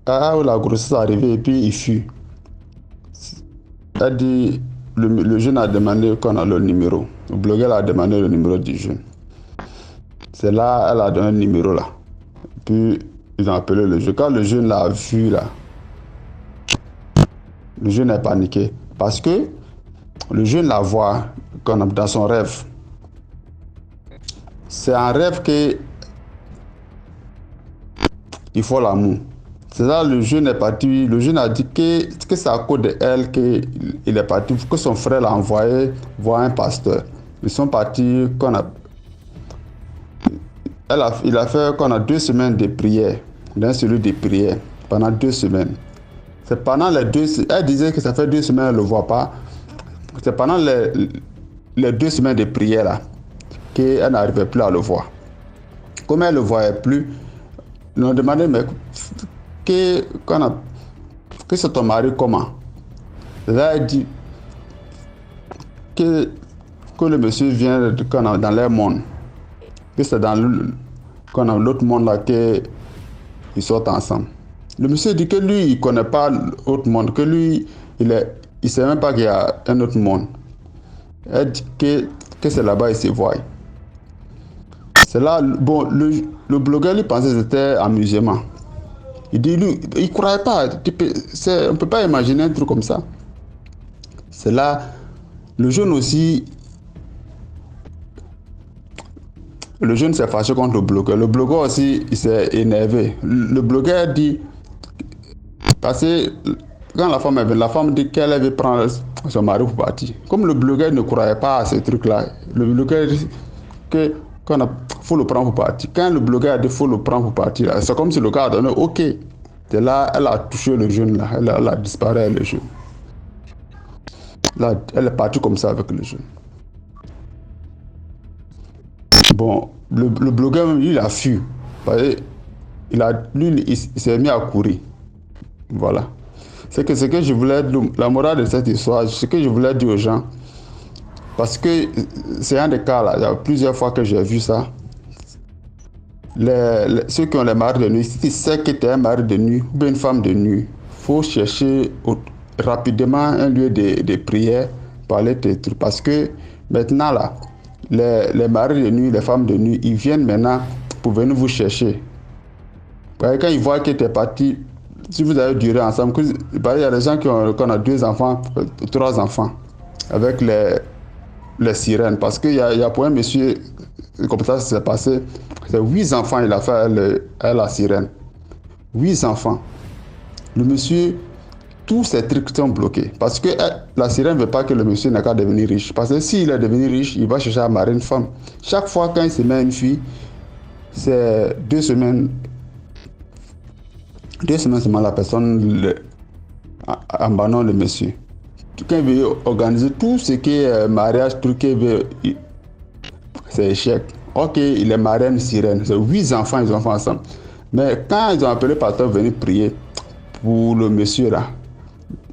La grossesse est arrivée et puis il fuit. Elle dit, le jeune a demandé qu'on a le numéro. Le blogueur a demandé le numéro du jeune. C'est là, elle a donné le numéro là. Puis ils ont appelé le jeune. Quand le jeune l'a vu là, le jeune est paniqué. Parce que le jeune la voit dans son rêve. C'est un rêve qu'il faut l'amour. C'est là le jeune est parti. Le jeune a dit que c'est à cause d'elle qu'il est parti, que son frère l'a envoyé voir un pasteur. Ils sont partis il a fait 2 semaines de prière, d'un celui de prière, pendant 2 semaines. C'est pendant les 2 semaines, elle disait que ça fait 2 semaines, elle ne le voit pas. C'est pendant les 2 semaines de prière là, qu'elle n'arrivait plus à le voir. Comme elle ne le voyait plus, ils lui ont demandé, mais que c'est ton mari comment? Là, elle dit que le monsieur vient dans leur monde. Que c'est dans l'autre monde là qu'ils sortent ensemble. Le monsieur dit que lui, il ne connaît pas l'autre monde, que lui, il ne sait même pas qu'il y a un autre monde. Elle dit que c'est là-bas, il se voit. C'est là, bon, le blogueur, lui, pensait que c'était amusement. Il dit, lui, il ne croyait pas. On ne peut pas imaginer un truc comme ça. C'est là, le jeune aussi. Le jeune s'est fâché contre le blogueur. Le blogueur aussi, il s'est énervé. Le blogueur dit, parce que quand la femme est venue, la femme dit qu'elle avait prendre son mari pour partir. Comme le blogueur ne croyait pas à ce truc-là, le blogueur dit qu'il faut le prendre pour partir. Quand le blogueur a dit qu'il faut le prendre pour partir, c'est comme si le gars a donné OK. C'est là, elle a touché le jeune, là. Elle a disparu, le jeune. Là, elle est partie comme ça avec le jeune. Bon, le blogueur, lui, il a fui. Il s'est mis à courir. Voilà. C'est ce que je voulais dire, la morale de cette histoire, ce que je voulais dire aux gens. Parce que c'est un des cas là, il y a plusieurs fois que j'ai vu ça. Ceux qui ont les maris de nuit, si tu sais que tu es un mari de nuit ou une femme de nuit, il faut chercher rapidement un lieu de prière pour aller te trucs. Parce que maintenant là, les maris de nuit, les femmes de nuit, ils viennent maintenant pour venir vous chercher. Parce que quand ils voient que tu es parti, si vous avez duré ensemble, il y a des gens qui ont 2 enfants, 3 enfants, avec les sirènes. Parce qu'il y a pour un monsieur, comme ça s'est passé, c'est 8 enfants il a fait à la sirène. 8 enfants. Le monsieur, tous ces trucs sont bloqués. Parce que la sirène ne veut pas que le monsieur n'ait qu'à devenir riche. Parce que s'il est devenu riche, il va chercher à marier une femme. Chaque fois quand il se met à une fille, c'est 2 semaines. 2 semaines seulement la personne abandonne le monsieur. Quand il veut organiser tout ce qui est mariage, tout ce qui veut, c'est échec. Ok, il est marié à une sirène. C'est 8 enfants, ils ont fait ensemble. Mais quand ils ont appelé le pasteur venir prier pour le monsieur là,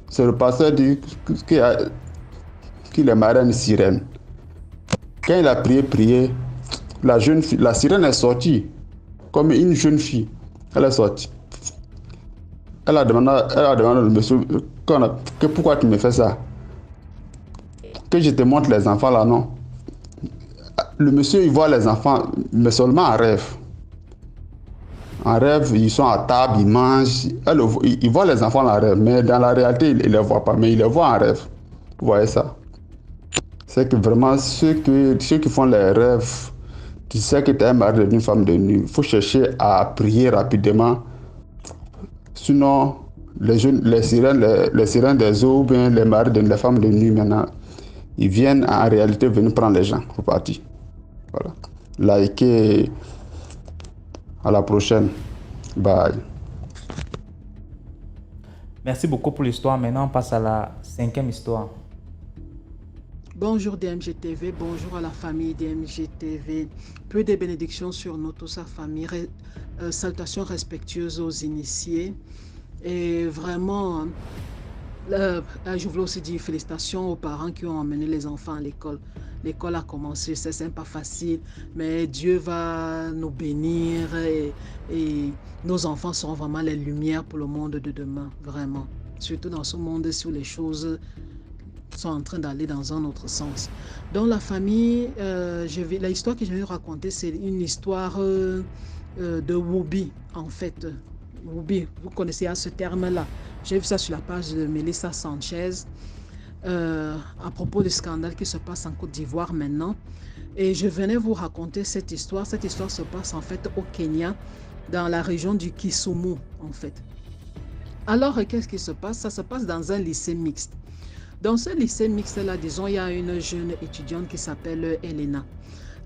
c'est le pasteur dit qu'il est marié à une sirène. Quand il a prié, la sirène est sortie comme une jeune fille. Elle est sortie. Elle a demandé au monsieur que pourquoi tu me fais ça? Que je te montre les enfants là, non? Le monsieur, il voit les enfants, mais seulement en rêve. En rêve, ils sont à table, ils mangent. Il voit les enfants en rêve, mais dans la réalité, il ne les voit pas, mais il les voit en rêve. Vous voyez ça? C'est que vraiment, ceux qui font les rêves, tu sais que tu es un mari d'une femme de nuit, il faut chercher à prier rapidement. Sinon, les sirènes des eaux ou bien les maris des femmes de nuit maintenant, ils viennent en réalité venir prendre les gens pour partir. Voilà. Likez. À la prochaine. Bye. Merci beaucoup pour l'histoire. Maintenant, on passe à la 5e histoire. Bonjour DMGTV, bonjour à la famille DMGTV. Peu de bénédictions sur nous, toute sa famille. Salutations respectueuses aux initiés. Et vraiment, je voulais aussi dire félicitations aux parents qui ont emmené les enfants à l'école. L'école a commencé, c'est pas facile, mais Dieu va nous bénir et nos enfants seront vraiment les lumières pour le monde de demain, vraiment. Surtout dans ce monde où les choses sont en train d'aller dans un autre sens. Dans la famille, l'histoire que je vais raconter, c'est une histoire de Whoopi, en fait. Whoopi, vous connaissez ce terme-là. J'ai vu ça sur la page de Melissa Sanchez. à propos du scandale qui se passe en Côte d'Ivoire maintenant. Et je venais vous raconter cette histoire. Cette histoire se passe en fait au Kenya, dans la région du Kisumu en fait. Alors, qu'est-ce qui se passe? Ça se passe dans un lycée mixte. Dans ce lycée mixte-là, disons, il y a une jeune étudiante qui s'appelle Elena.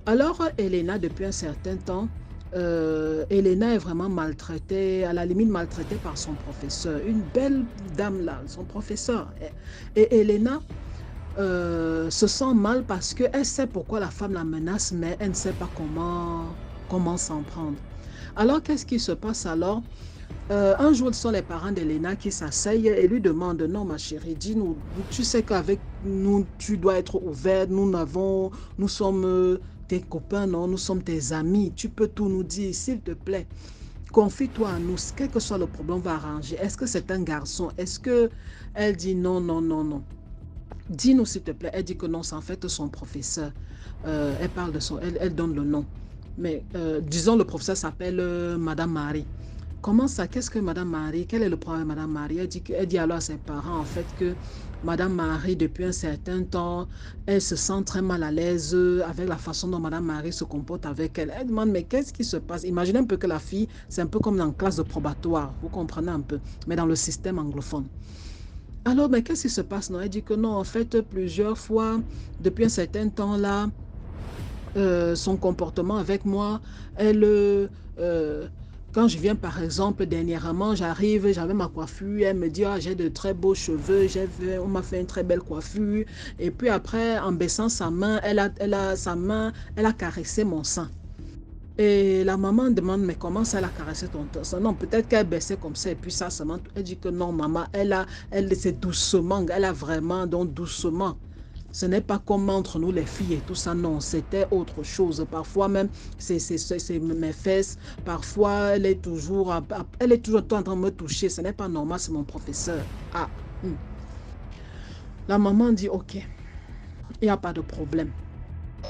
Alors, Elena, depuis un certain temps, Elena est vraiment maltraitée, à la limite maltraitée par son professeur. Une belle dame là, son professeur. Et Elena se sent mal parce qu'elle sait pourquoi la femme la menace, mais elle ne sait pas comment s'en prendre. Alors, qu'est-ce qui se passe alors? Un jour, ce sont les parents d'Elena qui s'asseyent et lui demandent: non, ma chérie, dis-nous, tu sais qu'avec nous, tu dois être ouverte, nous sommes tes copains, non, nous sommes tes amis, tu peux tout nous dire, s'il te plaît. Confie-toi à nous, quel que soit le problème, on va arranger. Est-ce que c'est un garçon? Est-ce que elle dit non, non, non, non? Dis-nous, s'il te plaît. Elle dit que non, c'est en fait son professeur. Elle parle de elle donne le nom. Mais disons, le professeur s'appelle Madame Marie. Comment ça? Qu'est-ce que Madame Marie? Quel est le problème de Madame Marie? Elle dit alors à ses parents en fait que Madame Marie, depuis un certain temps, elle se sent très mal à l'aise avec la façon dont Madame Marie se comporte avec elle. Elle demande: mais qu'est-ce qui se passe? Imaginez un peu que la fille, c'est un peu comme dans la classe de probatoire, vous comprenez un peu, mais dans le système anglophone. Alors, mais qu'est-ce qui se passe? Non, elle dit que non, en fait, plusieurs fois, depuis un certain temps là, son comportement avec moi, quand je viens par exemple, dernièrement, j'arrive, j'avais ma coiffure, elle me dit: ah, j'ai de très beaux cheveux, on m'a fait une très belle coiffure. Et puis après, en baissant sa main, elle a caressé mon sein. Et la maman demande: mais comment ça, elle a caressé ton sein? Non, peut-être qu'elle baissait comme ça et puis ça seulement. Elle dit que non, maman, c'est doucement, elle a vraiment, donc doucement. Ce n'est pas comme entre nous les filles et tout ça, non, c'était autre chose. Parfois même, c'est mes fesses, parfois elle est toujours en train de me toucher. Ce n'est pas normal, c'est mon professeur. Ah, La maman dit: ok, il n'y a pas de problème.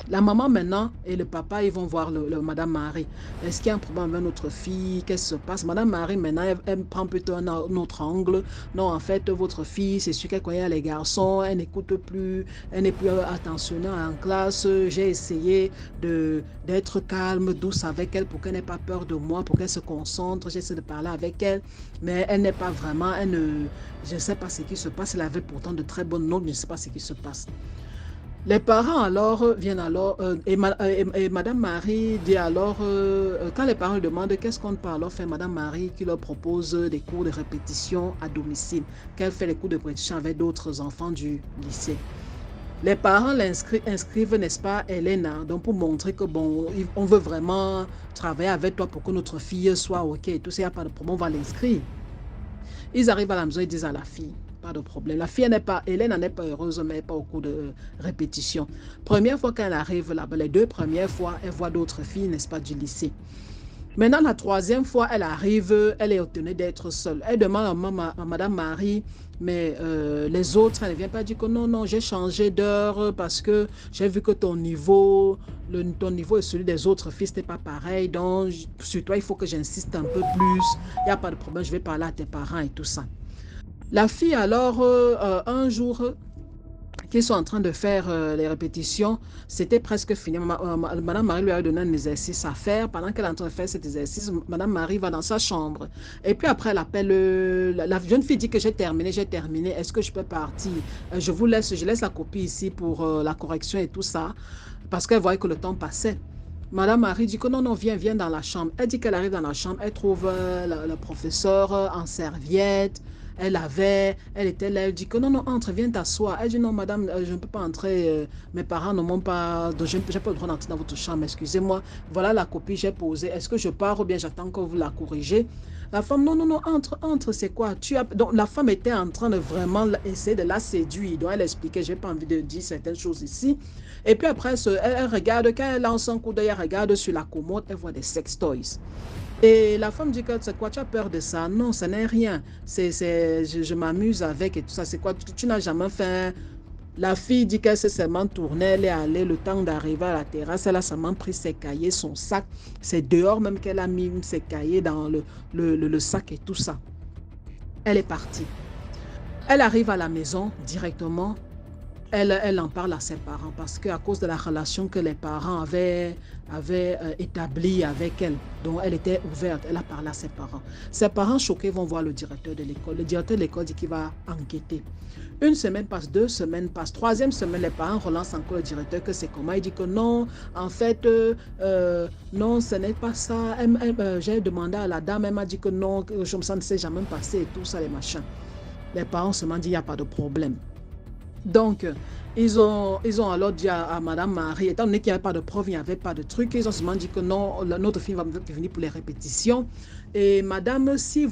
La maman maintenant et le papa, ils vont voir Madame Marie. Est-ce qu'il y a un problème avec notre fille? Qu'est-ce qui se passe? Madame Marie maintenant, elle prend plutôt un autre angle. Non, en fait, votre fille, c'est sûr qu'elle connaît les garçons, elle n'écoute plus, elle n'est plus attentionnée en classe. J'ai essayé d'être calme, douce avec elle pour qu'elle n'ait pas peur de moi, pour qu'elle se concentre. J'essaie de parler avec elle, mais elle n'est pas vraiment, je ne sais pas ce qui se passe. Elle avait pourtant de très bonnes notes, mais je ne sais pas ce qui se passe. Les parents alors viennent alors, et Madame Marie dit alors, quand les parents demandent qu'est-ce qu'on peut alors faire, Madame Marie qui leur propose des cours de répétition à domicile, qu'elle fait les cours de répétition avec d'autres enfants du lycée. Les parents inscrivent, n'est-ce pas, Elena, donc pour montrer que bon, on veut vraiment travailler avec toi pour que notre fille soit ok et tout ça, il n'y a pas de problème, on va l'inscrire. Ils arrivent à la maison et disent à la fille: pas de problème. La fille Hélène n'est pas heureuse, mais elle n'est pas au cours de répétition. Première fois qu'elle arrive là-bas, les 2 premières fois, elle voit d'autres filles, n'est-ce pas, du lycée. Maintenant, la 3e fois, elle arrive, elle est étonnée d'être seule. Elle demande à Madame Marie: mais les autres, elle ne vient pas dire que non, non, j'ai changé d'heure parce que j'ai vu que ton niveau et celui des autres filles, ce n'est pas pareil. Donc, sur toi, il faut que j'insiste un peu plus. Il n'y a pas de problème, je vais parler à tes parents et tout ça. La fille alors, un jour, qu'ils sont en train de faire les répétitions, c'était presque fini. Madame Marie lui a donné un exercice à faire. Pendant qu'elle est en train de faire cet exercice, Madame Marie va dans sa chambre. Et puis après, elle appelle, la jeune fille dit que j'ai terminé, est-ce que je peux partir? Je laisse la copie ici pour la correction et tout ça, parce qu'elle voyait que le temps passait. Madame Marie dit que non, non, viens dans la chambre. Elle dit qu'elle arrive dans la chambre, elle trouve le professeur en serviette. Elle était là, elle dit que non, non, entre, viens t'asseoir. Elle dit: non, madame, je ne peux pas entrer, mes parents ne m'ont pas, donc je n'ai pas le droit d'entrer dans votre chambre, excusez-moi. Voilà la copie, j'ai posée. Est-ce que je pars ou bien j'attends que vous la corrigez? La femme: non, non, non, entre, c'est quoi? Donc la femme était en train de vraiment essayer de la séduire. Donc elle expliquait: j'ai pas envie de dire certaines choses ici. Et puis après, elle regarde, quand elle lance un coup d'œil, elle regarde sur la commode, elle voit des sex toys. Et la femme dit que c'est quoi, tu as peur de ça? Non, ce n'est rien. Je m'amuse avec et tout ça. C'est quoi, tu n'as jamais fait? La fille dit qu'elle s'est seulement tournée, elle est allée, le temps d'arriver à la terrasse, elle a seulement pris ses cahiers, son sac. C'est dehors même qu'elle a mis ses cahiers dans le sac et tout ça. Elle est partie. Elle arrive à la maison directement. elle en parle à ses parents parce qu'à cause de la relation que les parents avaient établie avec elle, dont elle était ouverte, elle a parlé à ses parents. Ses parents choqués vont voir le directeur de l'école. Le directeur de l'école dit qu'il va enquêter. Une semaine passe, 2 semaines passent, 3e semaine, les parents relancent encore le directeur que c'est comment. Il dit que non, en fait, non, ce n'est pas ça. J'ai demandé à la dame, elle m'a dit que non, que ça ne s'est jamais passé et tout ça, les machins. Les parents seulement dit il n'y a pas de problème. Donc, ils ont alors dit à Madame Marie, étant donné qu'il n'y avait pas de preuve, il n'y avait pas de truc, ils ont seulement dit que non, notre fille va venir pour les répétitions. Et Madame, s'il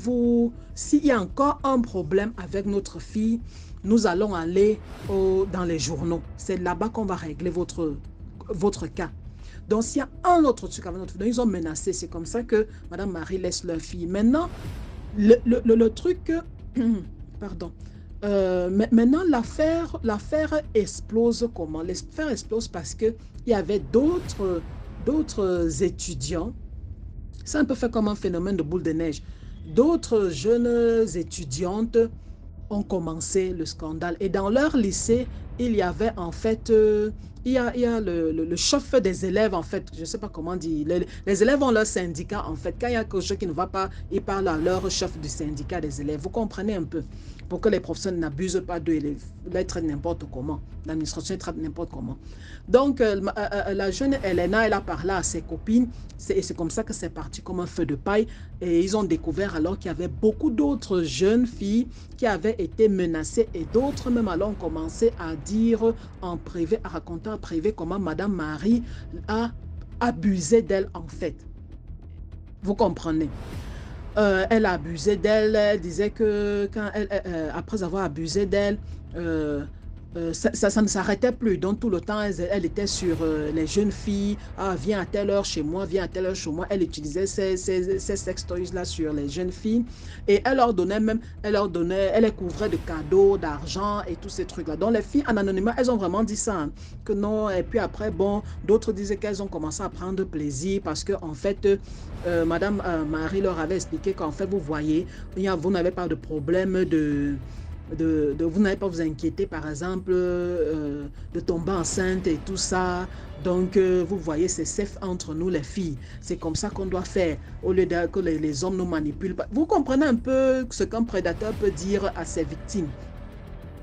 y a encore un problème avec notre fille, nous allons aller dans les journaux. C'est là-bas qu'on va régler votre cas. Donc, s'il y a un autre truc avec notre fille, ils ont menacé. C'est comme ça que Madame Marie laisse leur fille. Maintenant, le truc... pardon. Maintenant, l'affaire explose comment? L'affaire explose parce qu'il y avait d'autres étudiants. C'est un peu fait comme un phénomène de boule de neige. D'autres jeunes étudiantes ont commencé le scandale. Et dans leur lycée, il y avait en fait... il y a le chef des élèves, en fait, je ne sais pas comment dire. Les élèves ont leur syndicat, en fait. Quand il y a quelque chose qui ne va pas, ils parlent à leur chef du syndicat des élèves. Vous comprenez un peu? Pour que les professeurs n'abusent pas d'eux et les traitent n'importe comment. L'administration les traite n'importe comment. Donc, la jeune Elena, elle a parlé à ses copines. Et c'est comme ça que c'est parti comme un feu de paille. Et ils ont découvert alors qu'il y avait beaucoup d'autres jeunes filles qui avaient été menacées. Et d'autres même alors ont commencé à dire en privé, à raconter en privé comment Madame Marie a abusé d'elle en fait. Vous comprenez? Elle a abusé d'elle, elle disait que quand après avoir abusé d'elle, ça ne s'arrêtait plus. Donc tout le temps, elle était sur les jeunes filles. Ah, viens à telle heure chez moi, viens à telle heure chez moi. Elle utilisait ces sex toys-là sur les jeunes filles. Et elle leur donnait même, elle les couvrait de cadeaux, d'argent et tous ces trucs-là. Donc les filles en anonymat, elles ont vraiment dit ça. Hein, que non. Et puis après, bon, d'autres disaient qu'elles ont commencé à prendre plaisir parce que en fait, Madame Marie leur avait expliqué qu'en fait, vous voyez, vous n'avez pas de problème vous n'allez pas vous inquiéter par exemple de tomber enceinte et tout ça. Donc vous voyez, c'est safe entre nous les filles. C'est comme ça qu'on doit faire au lieu que les hommes nous manipulent. Vous comprenez un peu ce qu'un prédateur peut dire à ses victimes.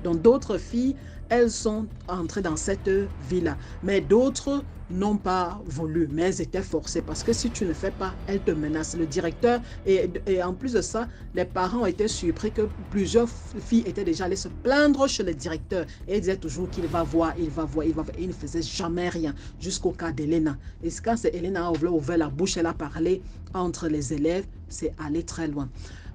Donc d'autres filles, elles sont entrées dans cette vie-là. Mais d'autres n'ont pas voulu, mais elles étaient forcées parce que si tu ne fais pas, elles te menacent. Le directeur, et en plus de ça, les parents ont été surpris que plusieurs filles étaient déjà allées se plaindre chez le directeur et ils disaient toujours qu'il va voir, il va voir. Et il ne faisait jamais rien jusqu'au cas d'Elena. Et quand c'est Elena a ouvert la bouche, elle a parlé entre les élèves, c'est allé très loin.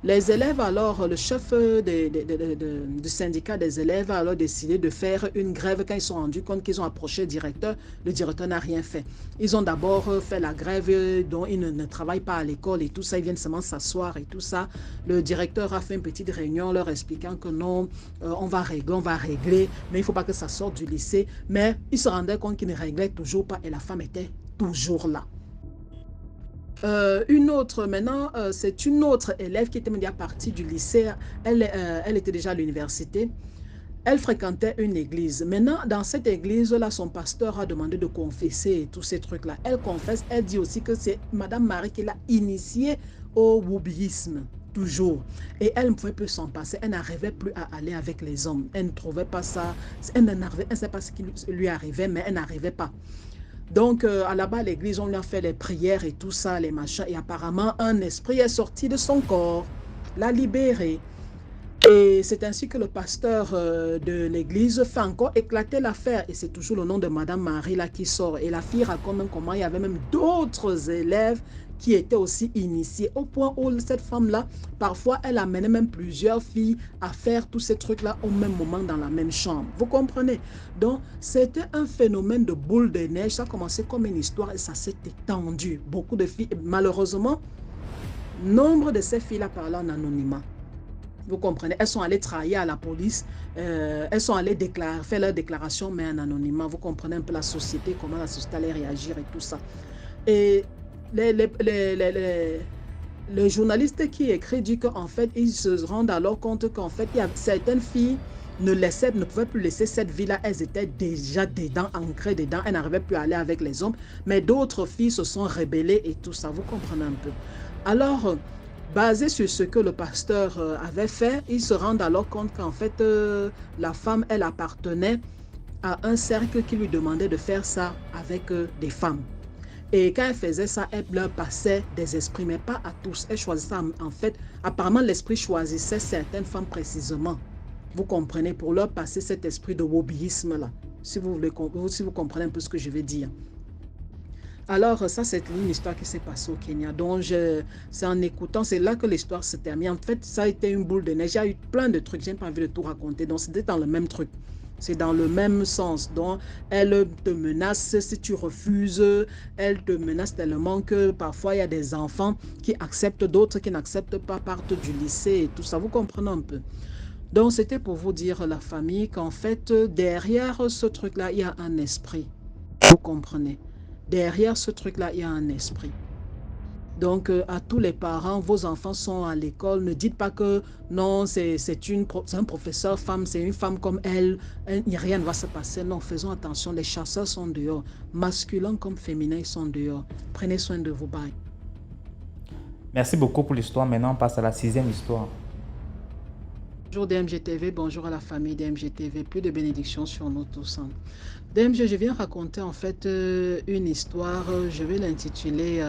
Les élèves, alors, le chef du syndicat des élèves a alors décidé de faire une grève quand ils se sont rendus compte qu'ils ont approché le directeur n'a rien fait. Ils ont d'abord fait la grève dont ils ne travaillent pas à l'école et tout ça, ils viennent seulement s'asseoir et tout ça. Le directeur a fait une petite réunion leur expliquant que non, on va régler, mais il ne faut pas que ça sorte du lycée. Mais ils se rendaient compte qu'ils ne réglaient toujours pas et la femme était toujours là. Une autre, maintenant, c'est une autre élève qui était déjà partie du lycée. Elle était déjà à l'université. Elle fréquentait une église. Maintenant, dans cette église-là, son pasteur a demandé de confesser et tous ces trucs-là. Elle confesse, elle dit aussi que c'est Madame Marie qui l'a initiée au wokisme, toujours. Et elle ne pouvait plus s'en passer. Elle n'arrivait plus à aller avec les hommes. Elle ne trouvait pas ça. Elle ne savait pas ce qui lui arrivait, mais elle n'arrivait pas. Donc, là-bas, à l'église, on lui a fait les prières et tout ça, les machins. Et apparemment, un esprit est sorti de son corps, l'a libéré. Et c'est ainsi que le pasteur de l'église fait encore éclater l'affaire. Et c'est toujours le nom de Madame Marie là qui sort. Et la fille raconte même comment il y avait même d'autres élèves qui étaient aussi initiés. Au point où cette femme-là, parfois, elle amenait même plusieurs filles à faire tous ces trucs-là au même moment dans la même chambre. Vous comprenez? Donc, c'était un phénomène de boule de neige. Ça a commencé comme une histoire et ça s'est étendu. Beaucoup de filles, malheureusement, nombre de ces filles-là parlaient en anonymat. Vous comprenez? Elles sont allées trahir à la police, elles sont allées faire leur déclaration, mais en anonymat. Vous comprenez un peu la société, comment la société allait réagir et tout ça. Et le journaliste qui écrit dit qu'en fait, ils se rendent alors compte qu'en fait, il y a certaines filles ne pouvaient plus laisser cette vie-là. Elles étaient déjà dedans, ancrées dedans. Elles n'arrivaient plus à aller avec les hommes. Mais d'autres filles se sont rebellées et tout ça. Vous comprenez un peu. Alors, basé sur ce que le pasteur avait fait, ils se rendent alors compte qu'en fait, la femme, elle appartenait à un cercle qui lui demandait de faire ça avec des femmes. Et quand elle faisait ça, elle leur passait des esprits, mais pas à tous. Elle choisissait, en fait, apparemment l'esprit choisissait certaines femmes précisément. Vous comprenez, pour leur passer cet esprit de wobbyisme-là, si vous comprenez un peu ce que je veux dire. Alors, ça, c'est une histoire qui s'est passée au Kenya. Donc, c'est en écoutant, c'est là que l'histoire se termine. En fait, ça a été une boule de neige. Il y a eu plein de trucs, je n'ai pas envie de tout raconter. Donc, c'était dans le même truc. C'est dans le même sens. Donc, elle te menace si tu refuses. Elle te menace tellement que parfois, il y a des enfants qui acceptent, d'autres qui n'acceptent pas, partent du lycée et tout ça. Vous comprenez un peu. Donc, c'était pour vous dire, la famille, qu'en fait, derrière ce truc-là, il y a un esprit. Vous comprenez. Derrière ce truc-là, il y a un esprit. Donc, à tous les parents, vos enfants sont à l'école. Ne dites pas que non, c'est un professeur femme, c'est une femme comme elle, rien ne va se passer. Non, faisons attention, les chasseurs sont dehors. Masculins comme féminins, ils sont dehors. Prenez soin de vous. Bye. Merci beaucoup pour l'histoire. Maintenant, on passe à la 6e histoire. Bonjour DMGTV, bonjour à la famille DMGTV, plus de bénédictions sur nous tous. DMG, je viens raconter en fait une histoire, je vais l'intituler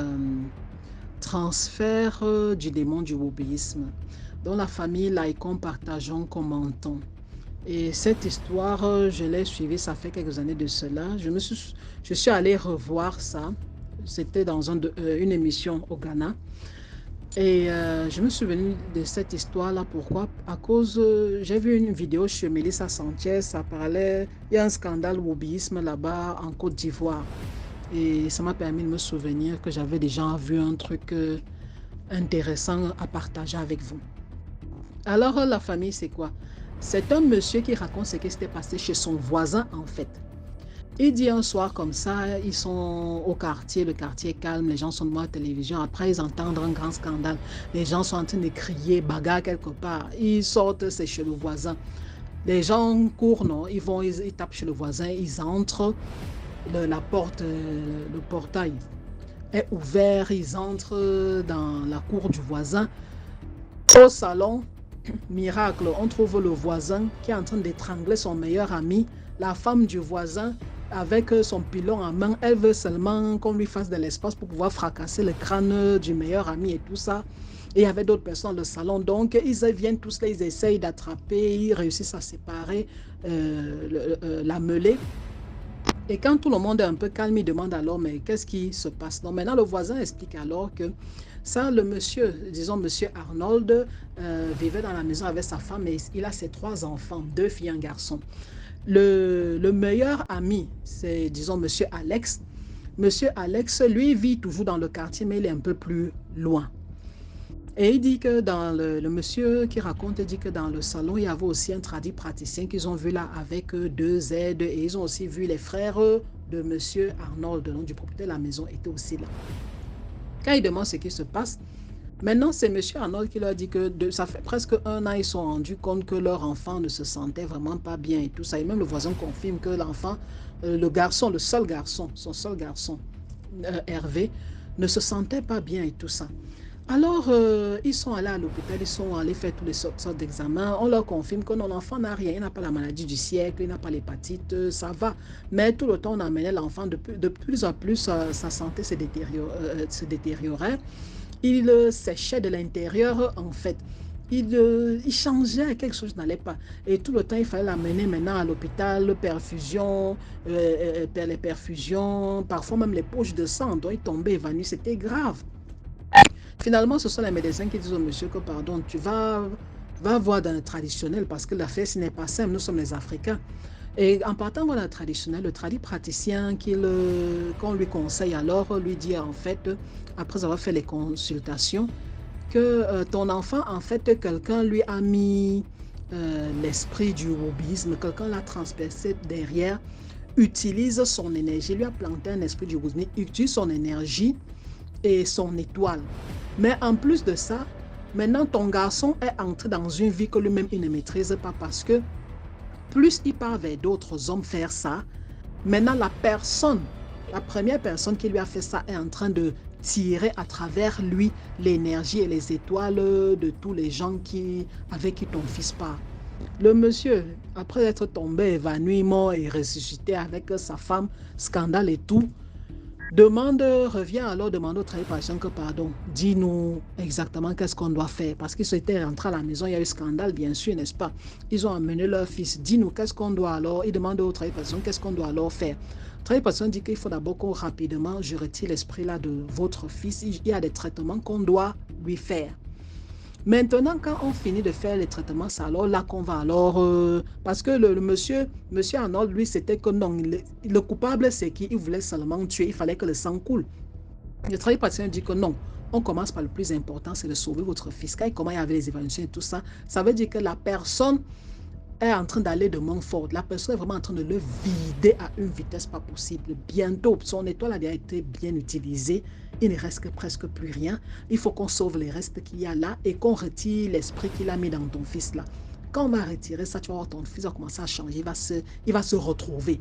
Transfert du démon du wobbyisme, dont la famille Laïcon partageons, commentons. Et cette histoire, je l'ai suivie, ça fait quelques années de cela. Je suis allé revoir ça, c'était dans une émission au Ghana. Et je me suis souvenu de cette histoire-là. Pourquoi? À cause, j'ai vu une vidéo chez Mélissa Sanchez, ça parlait, il y a un scandale wobbyisme là-bas en Côte d'Ivoire. Et ça m'a permis de me souvenir que j'avais déjà vu un truc intéressant à partager avec vous. Alors, la famille, c'est quoi? C'est un monsieur qui raconte ce qui s'était passé chez son voisin, en fait. Il dit un soir comme ça, ils sont au quartier, le quartier est calme, les gens sont devant la télévision. Après, ils entendent un grand scandale. Les gens sont en train de crier, bagarre quelque part. Ils sortent, c'est chez le voisin. Les gens courent, non, ils tapent chez le voisin, ils entrent. La porte, le portail est ouvert, ils entrent dans la cour du voisin. Au salon, miracle, on trouve le voisin qui est en train d'étrangler son meilleur ami. La femme du voisin, avec son pilon en main, elle veut seulement qu'on lui fasse de l'espace pour pouvoir fracasser le crâne du meilleur ami et tout ça. Et il y avait d'autres personnes dans le salon, donc ils viennent tous là, ils essayent d'attraper, ils réussissent à séparer la mêlée. Et quand tout le monde est un peu calme, il demande alors, mais qu'est-ce qui se passe? Donc maintenant, le voisin explique alors que ça, le monsieur, disons monsieur Arnold, vivait dans la maison avec sa femme et il a ses 3 enfants, 2 filles et un garçon. Le meilleur ami, c'est, disons, monsieur Alex. Monsieur Alex, lui, vit toujours dans le quartier, mais il est un peu plus loin. Et il dit que dans le monsieur qui raconte, il dit que dans le salon, il y avait aussi un tradit praticien qu'ils ont vu là avec 2 aides. Et ils ont aussi vu les frères de monsieur Arnold, le nom du propriétaire de la maison, étaient aussi là. Quand il demande ce qui se passe, maintenant c'est monsieur Arnold qui leur dit que ça fait presque 1 an, ils se sont rendus compte que leur enfant ne se sentait vraiment pas bien et tout ça. Et même le voisin confirme que l'enfant, le garçon, son seul garçon, Hervé, ne se sentait pas bien et tout ça. Alors, ils sont allés à l'hôpital, ils sont allés faire tous les sortes d'examens. On leur confirme que non, l'enfant n'a rien, il n'a pas la maladie du siècle, il n'a pas l'hépatite, ça va. Mais tout le temps, on amenait l'enfant de plus en plus, sa santé se détériorait. Il séchait de l'intérieur, en fait. Il changeait, quelque chose n'allait pas. Et tout le temps, il fallait l'amener maintenant à l'hôpital, perfusion, les perfusions, parfois même les poches de sang, dont il tombait évanoui, c'était grave. Finalement, ce sont les médecins qui disent au monsieur que, pardon, tu vas voir dans le traditionnel parce que l'affaire, ce n'est pas simple, nous sommes les Africains. Et en partant voir le traditionnel, le tradit praticien qu'on lui conseille alors, lui dit en fait, après avoir fait les consultations, que ton enfant, en fait, quelqu'un lui a mis l'esprit du wobbyisme, quelqu'un l'a transpercé derrière, utilise son énergie, lui a planté un esprit du wobbyisme, utilise son énergie et son étoile. Mais en plus de ça, maintenant ton garçon est entré dans une vie que lui-même il ne maîtrise pas parce que plus il part vers d'autres hommes faire ça, maintenant la première personne qui lui a fait ça est en train de tirer à travers lui l'énergie et les étoiles de tous les gens avec qui ton fils part. Le monsieur, après être tombé, évanoui, mort et ressuscité avec sa femme, scandale et tout, revient alors demander au travail patient que pardon, dis-nous exactement qu'est-ce qu'on doit faire. Parce qu'ils étaient rentrés à la maison, il y a eu scandale, bien sûr, n'est-ce pas? Ils ont amené leur fils, dis-nous qu'est-ce qu'on doit alors. Ils demandent au travail patient qu'est-ce qu'on doit alors faire. Le travail patient dit qu'il faut d'abord qu'on rapidement, je retire l'esprit là de votre fils. Il y a des traitements qu'on doit lui faire. Maintenant, quand on finit de faire les traitements, c'est alors là qu'on va alors... parce que le monsieur Arnold, lui, c'était que non, le coupable, c'est qu'il voulait seulement tuer, il fallait que le sang coule. Le travail patient dit que non, on commence par le plus important, c'est de sauver votre fils. Quand il commence avec les évaluations et tout ça, ça veut dire que la personne est en train d'aller de main forte. La personne est vraiment en train de le vider à une vitesse pas possible. Bientôt, son étoile a déjà été bien utilisée. Il ne reste presque plus rien. Il faut qu'on sauve les restes qu'il y a là et qu'on retire l'esprit qu'il a mis dans ton fils là. Quand on va retirer ça, tu vas voir ton fils va commencer à changer. Il va se retrouver.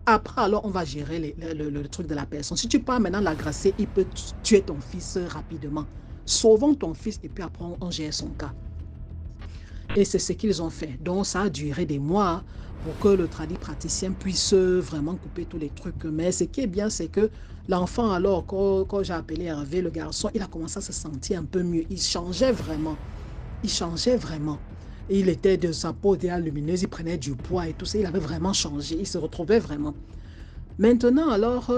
Après, alors, on va gérer le truc de la personne. Si tu pars maintenant l'agresser, il peut tuer ton fils rapidement. Sauvons ton fils et puis après, on gère son cas. Et c'est ce qu'ils ont fait. Donc, ça a duré des mois pour que le praticien puisse vraiment couper tous les trucs. Mais ce qui est bien, c'est que l'enfant, alors, quand j'ai appelé Hervé, le garçon, il a commencé à se sentir un peu mieux. Il changeait vraiment. Et il était de sa peau déjà lumineuse, il prenait du poids et tout ça. Il avait vraiment changé. Il se retrouvait vraiment. Maintenant, alors...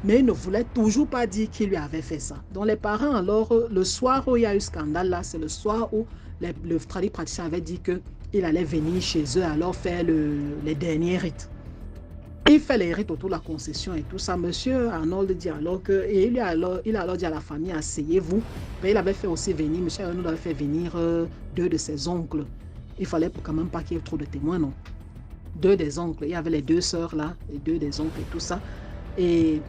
mais il ne voulait toujours pas dire qu'il lui avait fait ça. Donc les parents, alors, le soir où il y a eu scandale là, c'est le soir où le praticien avait dit qu'il allait venir chez eux, alors faire les derniers rites. Il fait les rites autour de la concession et tout ça. Monsieur Arnold dit alors que, et il a alors dit à la famille, asseyez-vous. Mais il avait fait aussi venir, monsieur Arnold avait fait venir 2 de ses oncles. Il fallait quand même pas qu'il y ait trop de témoins, non. 2 des oncles, il y avait les 2 sœurs là, les 2 des oncles et tout ça. Et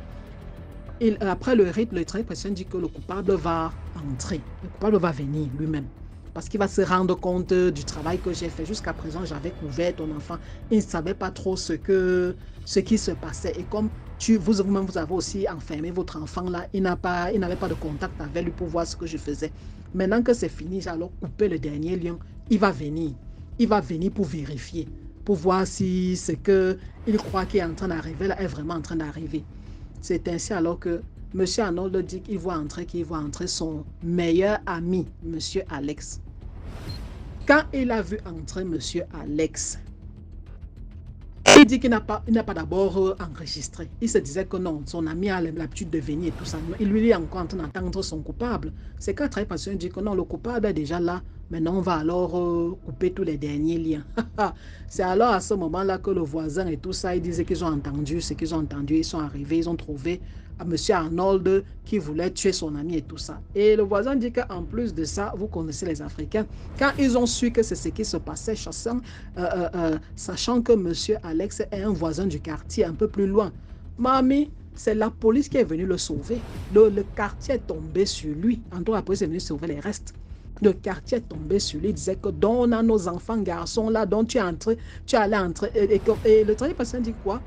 après le rite, le travail patient dit que le coupable va entrer. Le coupable va venir lui-même. Parce qu'il va se rendre compte du travail que j'ai fait. Jusqu'à présent, j'avais couvert ton enfant. Il ne savait pas trop ce qui se passait. Et comme vous-même, vous avez aussi enfermé votre enfant là, il n'avait pas de contact avec lui pour voir ce que je faisais. Maintenant que c'est fini, j'ai alors coupé le dernier lien. Il va venir. Il va venir pour vérifier. Pour voir si ce qu'il croit qu'il est en train d'arriver là est vraiment en train d'arriver. C'est ainsi alors que M. Arnold dit qu'il voit entrer son meilleur ami, M. Alex. Quand il a vu entrer M. Alex, il dit qu'il n'a pas d'abord enregistré. Il se disait que non, son ami a l'habitude de venir et tout ça. Il lui est encore en train d'attendre son coupable. C'est quand très patient dit que non, le coupable est déjà là. Maintenant, on va alors couper tous les derniers liens. C'est alors à ce moment-là que le voisin et tout ça, ils disaient qu'ils ont entendu ce qu'ils ont entendu. Ils sont arrivés, ils ont trouvé M. Arnold qui voulait tuer son ami et tout ça. Et le voisin dit qu'en plus de ça, vous connaissez les Africains, quand ils ont su que c'est ce qui se passait, sachant que M. Alex est un voisin du quartier un peu plus loin, mamie, c'est la police qui est venue le sauver. Le quartier est tombé sur lui. En tout cas, la police est venue sauver les restes. Le quartier est tombé sur lui, il disait que on a nos enfants garçons là, dont tu allais entrer. Et le travail patient dit quoi?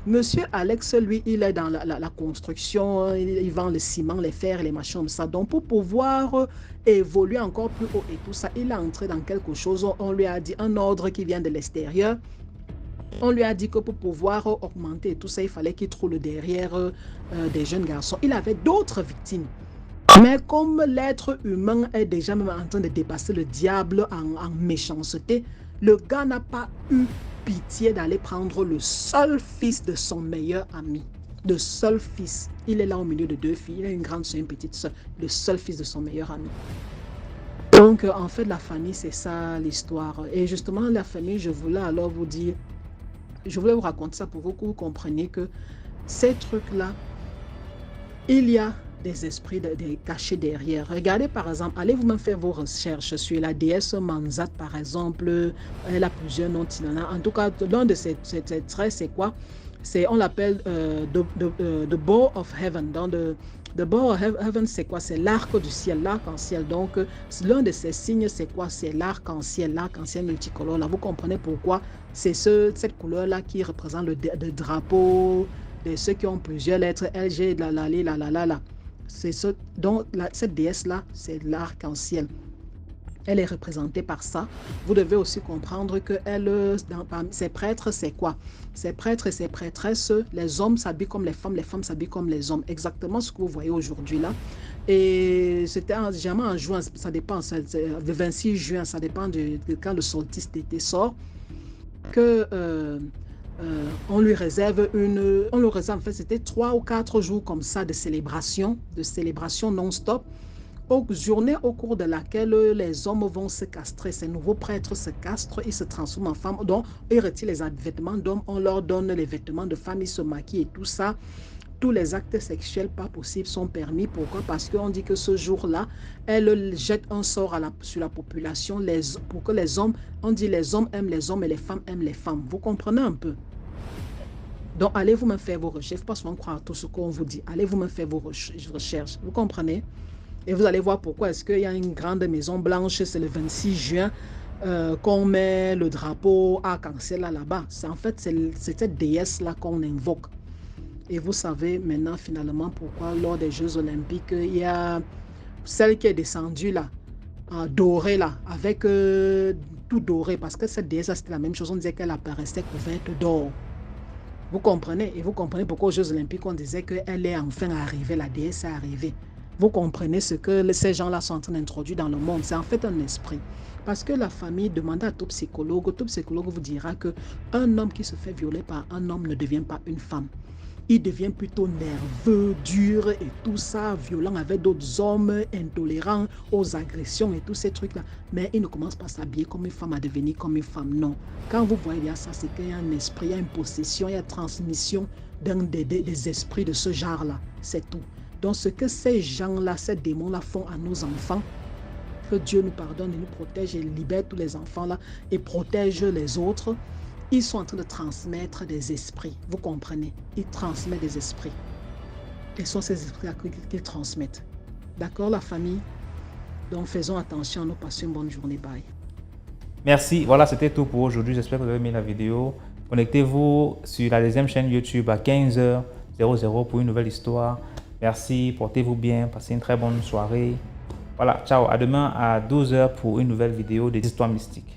Monsieur Alex, lui, il est dans la construction, il vend le ciment, les fers, les machins comme ça. Donc, pour pouvoir évoluer encore plus haut et tout ça, il est entré dans quelque chose. On lui a dit un ordre qui vient de l'extérieur. On lui a dit que pour pouvoir augmenter et tout ça, il fallait qu'il trouve derrière des jeunes garçons. Il avait d'autres victimes. Mais comme l'être humain est déjà même en train de dépasser le diable en méchanceté, le gars n'a pas eu pitié d'aller prendre le seul fils de son meilleur ami. Le seul fils. Il est là au milieu de 2 filles. Il a une grande soeur, une petite soeur. Le seul fils de son meilleur ami. Donc, en fait, la famille, c'est ça l'histoire. Et justement, la famille, je voulais alors vous dire, je voulais vous raconter ça pour que vous compreniez que ces trucs-là, il y a des esprits cachés derrière. Regardez par exemple, allez vous-même faire vos recherches sur la déesse Manzat par exemple. Elle a plusieurs noms. En tout cas, l'un de ces traits, c'est quoi? On l'appelle the Bow of Heaven. D'abord, Heaven, c'est quoi? C'est l'arc du ciel, l'arc-en-ciel. Donc, l'un de ces signes, c'est quoi? C'est l'arc-en-ciel multicolore. Là, vous comprenez pourquoi c'est cette couleur-là qui représente le drapeau de ceux qui ont plusieurs lettres, LG, la. C'est ce, donc, cette déesse-là, c'est l'arc-en-ciel. Elle est représentée par ça. Vous devez aussi comprendre que ses prêtres, c'est quoi? Ces prêtres et ces prêtresses, les hommes s'habillent comme les femmes s'habillent comme les hommes. Exactement ce que vous voyez aujourd'hui là. Et c'était généralement en juin, ça dépend, le 26 juin, ça dépend de quand le solstice d'été sort, que on lui réserve en fait, c'était 3 ou 4 jours comme ça de célébration non-stop. Journée au cours de laquelle les hommes vont se castrer, ces nouveaux prêtres se castrent, ils se transforment en femmes, donc ils retirent les vêtements d'hommes, on leur donne les vêtements de femmes, ils se maquillent et tout ça. Tous les actes sexuels pas possibles sont permis. Pourquoi? Parce qu'on dit que ce jour-là, elle jette un sort sur la population pour que les hommes, on dit les hommes aiment les hommes et les femmes aiment les femmes. Vous comprenez un peu? Donc, allez vous-même faire vos recherches, pas seulement croire tout ce qu'on vous dit. Allez vous-même faire vos recherches. Vous comprenez? Et vous allez voir pourquoi est-ce qu'il y a une grande maison blanche, c'est le 26 juin qu'on met le drapeau arc-en-ciel là-bas. En fait, c'est cette déesse-là qu'on invoque. Et vous savez maintenant finalement pourquoi lors des Jeux Olympiques, il y a celle qui est descendue là, dorée là, avec tout doré, parce que cette déesse-là, c'était la même chose, on disait qu'elle apparaissait couverte d'or. Vous comprenez? Et vous comprenez pourquoi aux Jeux Olympiques, on disait qu'elle est enfin arrivée, la déesse est arrivée. Vous comprenez ce que ces gens-là sont en train d'introduire dans le monde. C'est en fait un esprit. Parce que la famille demande à tout psychologue vous dira qu'un homme qui se fait violer par un homme ne devient pas une femme. Il devient plutôt nerveux, dur et tout ça, violent avec d'autres hommes, intolérant aux agressions et tous ces trucs-là. Mais il ne commence pas à s'habiller comme une femme, à devenir comme une femme. Non. Quand vous voyez bien ça, c'est qu'il y a un esprit, il y a une possession, il y a une transmission des esprits de ce genre-là. C'est tout. Donc, ce que ces gens-là, ces démons-là font à nos enfants, que Dieu nous pardonne et nous protège et libère tous les enfants-là et protège les autres, ils sont en train de transmettre des esprits. Vous comprenez? Ils transmettent des esprits. Quels sont ces esprits-là qu'ils transmettent? D'accord, la famille? Donc, faisons attention, nous passons une bonne journée. Bye. Merci. Voilà, c'était tout pour aujourd'hui. J'espère que vous avez aimé la vidéo. Connectez-vous sur la deuxième chaîne YouTube à 15h00 pour une nouvelle histoire. Merci, portez-vous bien, passez une très bonne soirée. Voilà, ciao, à demain à 12h pour une nouvelle vidéo des histoires mystiques.